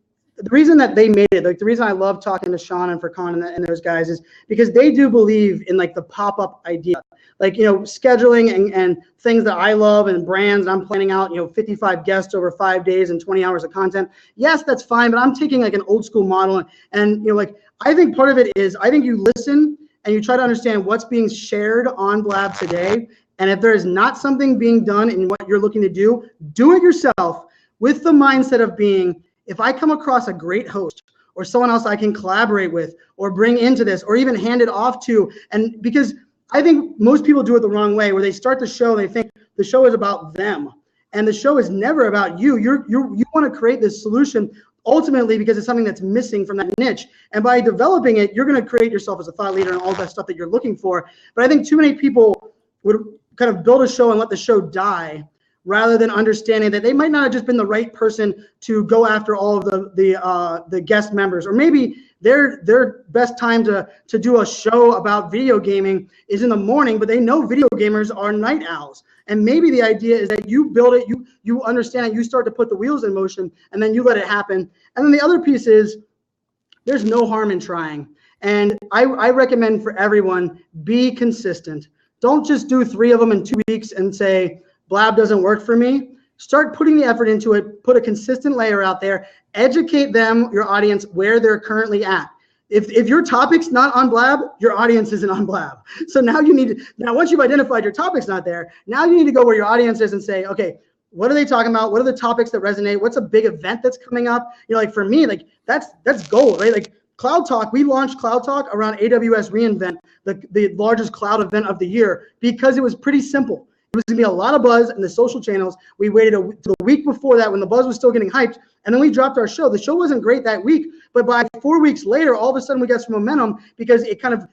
reason that they made it, like the reason I love talking to Sean and Furkan and those guys is because they do believe in like the pop-up idea. Like, scheduling and things that I love and brands, and I'm planning out, 55 guests over 5 days and 20 hours of content. Yes, that's fine, but I'm taking like an old school model. And, I think part of it is, I think you listen and you try to understand what's being shared on Blab today. And if there is not something being done in what you're looking to do it yourself with the mindset of being, if I come across a great host or someone else I can collaborate with or bring into this or even hand it off to, and because I think most people do it the wrong way, where they start the show, they think the show is about them, and the show is never about you. You want to create this solution ultimately because it's something that's missing from that niche, and by developing it, you're going to create yourself as a thought leader and all that stuff that you're looking for. But I think too many people would kind of build a show and let the show die, rather than understanding that they might not have just been the right person to go after all of the guest members, or maybe their best time to do a show about video gaming is in the morning, but they know video gamers are night owls. And maybe the idea is that you build it, you understand it, you start to put the wheels in motion, and then you let it happen. And then the other piece is there's no harm in trying. And I recommend for everyone, be consistent. Don't just do 3 of them in 2 weeks and say, Blab doesn't work for me. Start putting the effort into it, put a consistent layer out there, educate them, your audience, where they're currently at. If your topic's not on Blab, your audience isn't on Blab. So now once you've identified your topic's not there, now you need to go where your audience is and say, okay, what are they talking about? What are the topics that resonate? What's a big event that's coming up? Like for me, like that's gold, right? Like Cloud Talk, we launched Cloud Talk around AWS reInvent, the largest cloud event of the year, because it was pretty simple. It was going to be a lot of buzz in the social channels. We waited to the week before that when the buzz was still getting hyped, and then we dropped our show. The show wasn't great that week, but by 4 weeks later, all of a sudden we got some momentum because it kind of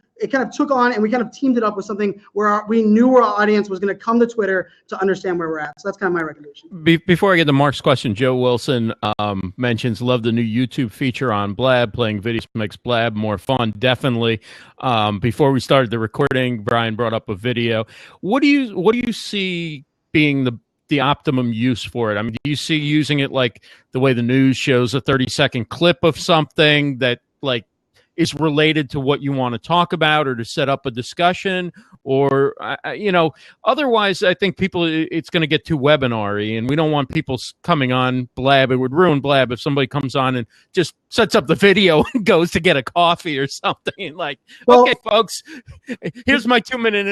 took on, and we kind of teamed it up with something where we knew our audience was going to come to Twitter to understand where we're at. So that's kind of my recommendation. Before I get to Mark's question, Joe Wilson mentions, love the new YouTube feature on Blab. Playing videos makes Blab more fun. Definitely. Before we started the recording, Brian brought up a video. What do you see being the optimum use for it? I mean, do you see using it like the way the news shows a 30-second clip of something that like is related to what you want to talk about, or to set up a discussion, or, otherwise I think it's going to get too webinar-y, and we don't want people coming on Blab. It would ruin Blab if somebody comes on and just sets up the video and goes to get a coffee or something. Like, okay, folks, here's my 2-minute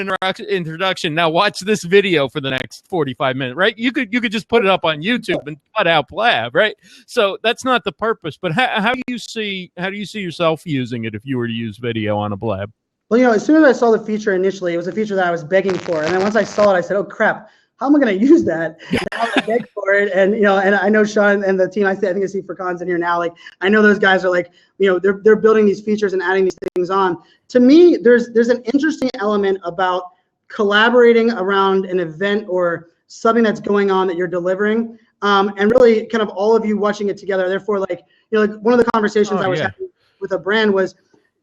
introduction. Now watch this video for the next 45 minutes, right? You could just put it up on YouTube and cut out Blab, right? So that's not the purpose. But how do you see yourself using it if you were to use video on a Blab? Well, as soon as I saw the feature initially, it was a feature that I was begging for. And then once I saw it, I said, oh, crap, how am I going to use that? Now I beg for it. And, and I know Sean and the team, I think I see Furkan's in here now. Like, I know those guys are like, they're building these features and adding these things on. To me, there's an interesting element about collaborating around an event or something that's going on that you're delivering. And really kind of all of you watching it together. Therefore, like one of the conversations I was having with a brand was,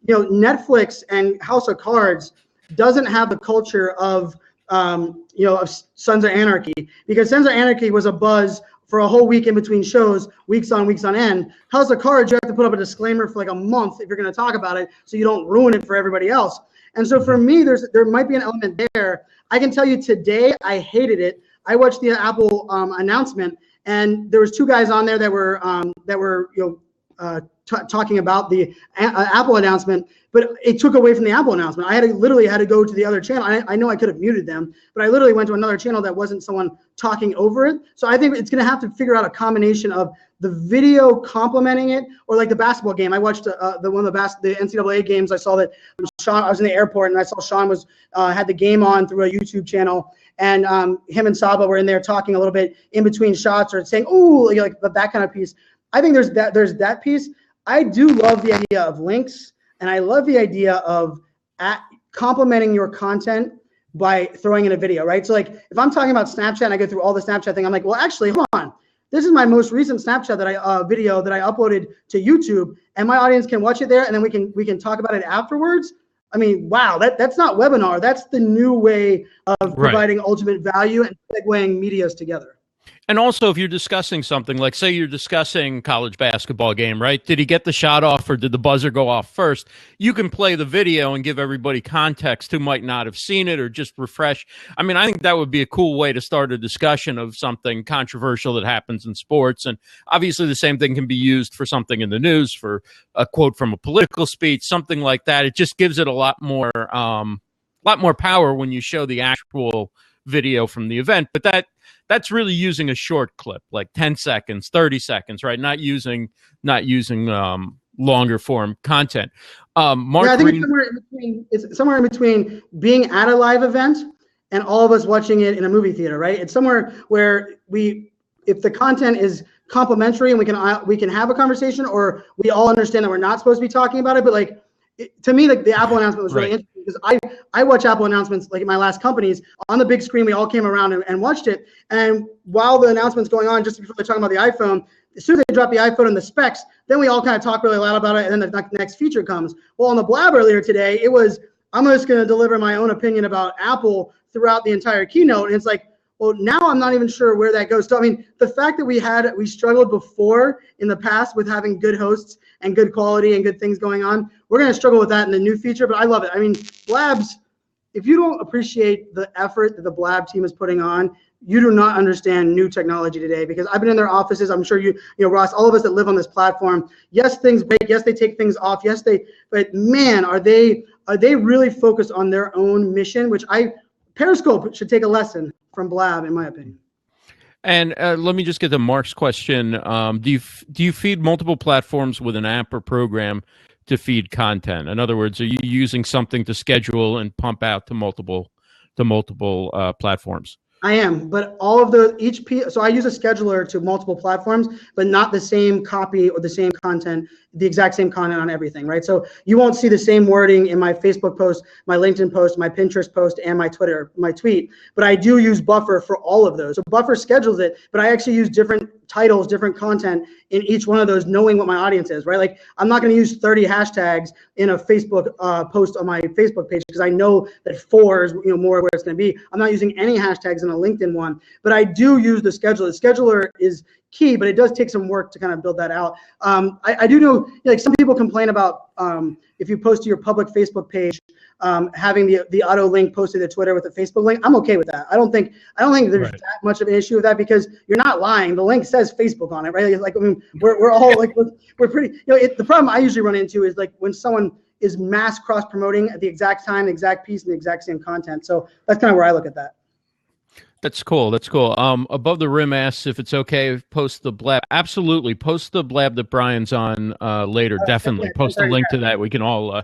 Netflix and House of Cards doesn't have the culture of Sons of Anarchy, because Sons of Anarchy was a buzz for a whole week in between shows, weeks on end. House of Cards, you have to put up a disclaimer for like a month if you're going to talk about it, so you don't ruin it for everybody else. And so for me, there might be an element there. I can tell you today, I hated it. I watched the Apple announcement, and there was two guys on there that were talking about the Apple announcement, but it took away from the Apple announcement. I literally had to go to the other channel. I know I could have muted them, but I literally went to another channel that wasn't someone talking over it. So I think it's going to have to figure out a combination of the video complementing it, or like the basketball game. I watched the NCAA games. I saw that Sean. I was in the airport and I saw Sean was had the game on through a YouTube channel, and him and Saba were in there talking a little bit in between shots or saying, "Ooh," like that kind of piece. I think there's that piece. I do love the idea of links, and I love the idea of complementing your content by throwing in a video, right? So like if I'm talking about Snapchat and I go through all the Snapchat thing, I'm like, well, actually, hold on. This is my most recent Snapchat video that I uploaded to YouTube, and my audience can watch it there, and then we can talk about it afterwards. I mean, wow, that's not webinar. That's the new way of providing ultimate value and segueing medias together. And also, if you're discussing something, like say you're discussing college basketball game, right? Did he get the shot off or did the buzzer go off first? You can play the video and give everybody context who might not have seen it or just refresh. I mean, I think that would be a cool way to start a discussion of something controversial that happens in sports. And obviously the same thing can be used for something in the news, for a quote from a political speech, something like that. It just gives it a lot more power when you show the actual video from the event. But that's really using a short clip, like 10 seconds, 30 seconds, right? Not using longer form content. Mark, I think it's somewhere in between being at a live event and all of us watching it in a movie theater, right? It's somewhere where if the content is complimentary and we can have a conversation, or we all understand that we're not supposed to be talking about it, but like to me, like the Apple announcement was really interesting, because I watch Apple announcements like in my last companies on the big screen. We all came around and watched it. And while the announcement's going on, just before they're talking about the iPhone, as soon as they drop the iPhone and the specs, then we all kind of talk really loud about it, and then the next feature comes. Well, on the Blab earlier today, it was, I'm just going to deliver my own opinion about Apple throughout the entire keynote. And it's like, well, now I'm not even sure where that goes. So, I mean, the fact that we struggled before in the past with having good hosts and good quality and good things going on, we're going to struggle with that in the new feature, but I love it. I mean, Blabs, if you don't appreciate the effort that the Blab team is putting on, you do not understand new technology today, because I've been in their offices. I'm sure you know, Ross, all of us that live on this platform, yes, things break. Yes, they take things off. Yes, but man, are they really focused on their own mission, which Periscope should take a lesson from Blab, in my opinion. And let me just get to Mark's question. Do you feed multiple platforms with an app or program to feed content? In other words, are you using something to schedule and pump out to multiple platforms? I am, but all of so I use a scheduler to multiple platforms, but not the same copy or the same content, the exact same content on everything, right? So you won't see the same wording in my Facebook post, my LinkedIn post, my Pinterest post, and my tweet, but I do use Buffer for all of those. So Buffer schedules it, but I actually use different titles, different content in each one of those, knowing what my audience is, right? Like I'm not going to use 30 hashtags in a Facebook post on my Facebook page, because I know that 4 is more where it's going to be. I'm not using any hashtags in a LinkedIn one, but I do use the scheduler. The scheduler is key, but it does take some work to kind of build that out. I do know, like some people complain about if you post to your public Facebook page, having the auto link posted to Twitter with a Facebook link. I'm okay with that. I don't think there's that much of an issue with that, because you're not lying. The link says Facebook on it, right? Like I mean, we're all like we're pretty. The problem I usually run into is like when someone is mass cross promoting at the exact time, the exact piece, and the exact same content. So that's kind of where I look at that. That's cool. Above the Rim asks if it's okay, post the Blab. Absolutely. Post the Blab that Brian's on later. Definitely. Post a link to that. We can all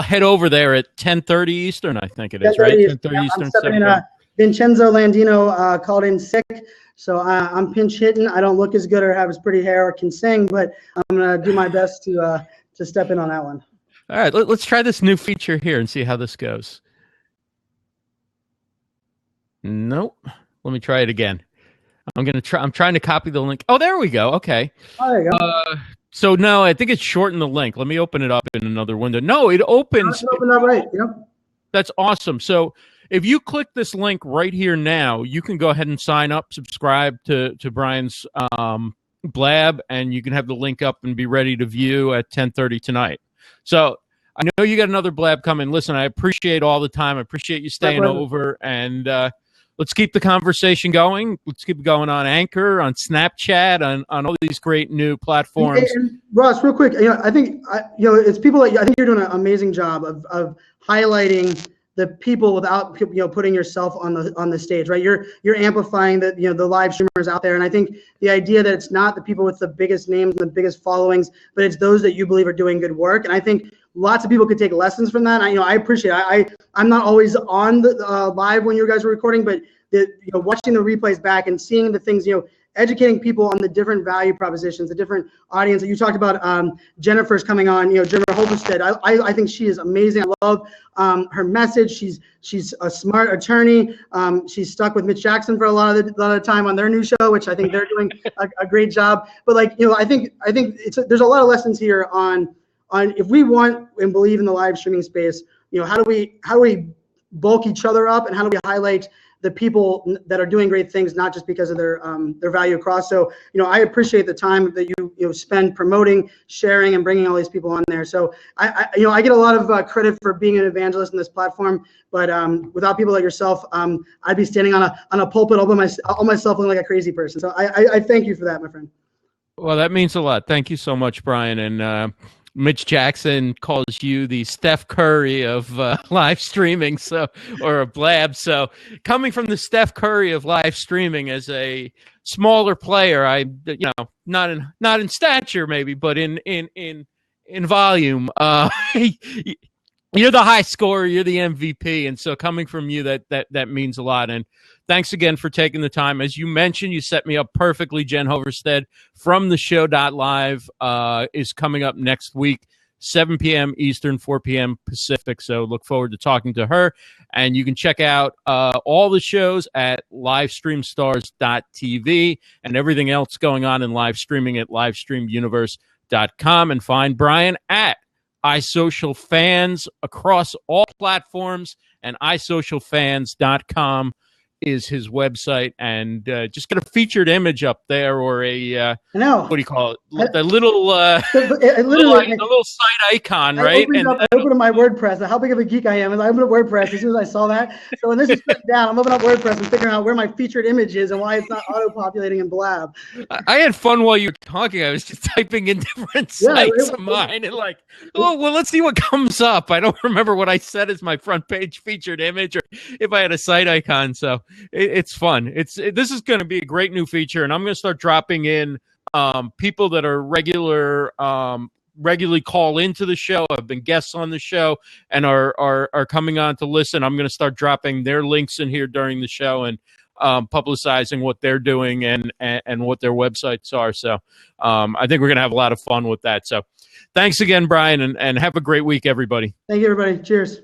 head over there at 10:30 Eastern, I think it is, right? 10:30 Eastern. Vincenzo Landino called in sick, so I'm pinch hitting. I don't look as good or have as pretty hair or can sing, but I'm going to do my best to step in on that one. All right. Let's try this new feature here and see how this goes. Nope. Let me try it again. I'm trying to copy the link. Oh, there we go. Okay. Oh, there you go. So no, I think it's shortened the link. Let me open it up in another window. No, it opens. Open up right. Yep. That's awesome. So if you click this link right here now, you can go ahead and sign up, subscribe to Brian's blab, and you can have the link up and be ready to view at 10:30 tonight. So I know you got another blab coming. Listen, I appreciate all the time. I appreciate you staying over, and let's keep the conversation going. Let's keep it going on Anchor, on Snapchat, on all these great new platforms. And Ross, real quick, I think it's people like I think you're doing an amazing job of highlighting the people without putting yourself on the stage, right? You're amplifying the live streamers out there, and I think the idea that it's not the people with the biggest names and the biggest followings, but it's those that you believe are doing good work. And I think lots of people could take lessons from that. I appreciate it. I'm not always on the live when you guys are recording, but watching the replays back and seeing the things, educating people on the different value propositions, the different audience. You talked about Jennifer's coming on, Jennifer Holterstead. I think she is amazing. I love her message. She's a smart attorney. She's stuck with Mitch Jackson for a lot of the time on their new show, which I think they're doing a great job. But I think there's a lot of lessons here on if we want and believe in the live streaming space, how do we bulk each other up, and how do we highlight the people that are doing great things, not just because of their value across. So, I appreciate the time that you spend promoting, sharing, and bringing all these people on there. So I get a lot of credit for being an evangelist in this platform, but without people like yourself, I'd be standing on a pulpit all by myself looking like a crazy person. So I thank you for that, my friend. Well, that means a lot. Thank you so much, Brian. And Mitch Jackson calls you the Steph Curry of live streaming, or a blab. So, coming from the Steph Curry of live streaming as a smaller player, not in stature maybe, but in volume, you're the high scorer, you're the MVP, and so coming from you, that means a lot. And thanks again for taking the time. As you mentioned, you set me up perfectly. Jen Hoverstead from the show.live is coming up next week, 7 p.m. Eastern, 4 p.m. Pacific. So look forward to talking to her. And you can check out all the shows at livestreamstars.tv and everything else going on in live streaming at livestreamuniverse.com, and find Brian at iSocialFanz across all platforms, and iSocialFanz.com is his website, and just get a featured image up there, or a what do you call it? The little little site icon, right? I opened up my WordPress. How big of a geek I am! I opened up WordPress as soon as I saw that. So when this is put down, I'm opening up WordPress and figuring out where my featured image is and why it's not auto-populating in Blab. I had fun while you were talking. I was just typing in different sites of mine, and let's see what comes up. I don't remember what I said as my front page featured image, or if I had a site icon. So it's fun. This is going to be a great new feature, and I'm going to start dropping in people that are regularly call into the show, have been guests on the show, and are coming on to listen. I'm going to start dropping their links in here during the show, and publicizing what they're doing and what their websites are. So I think we're going to have a lot of fun with that. So thanks again, Brian, and have a great week, everybody. Thank you, everybody. Cheers.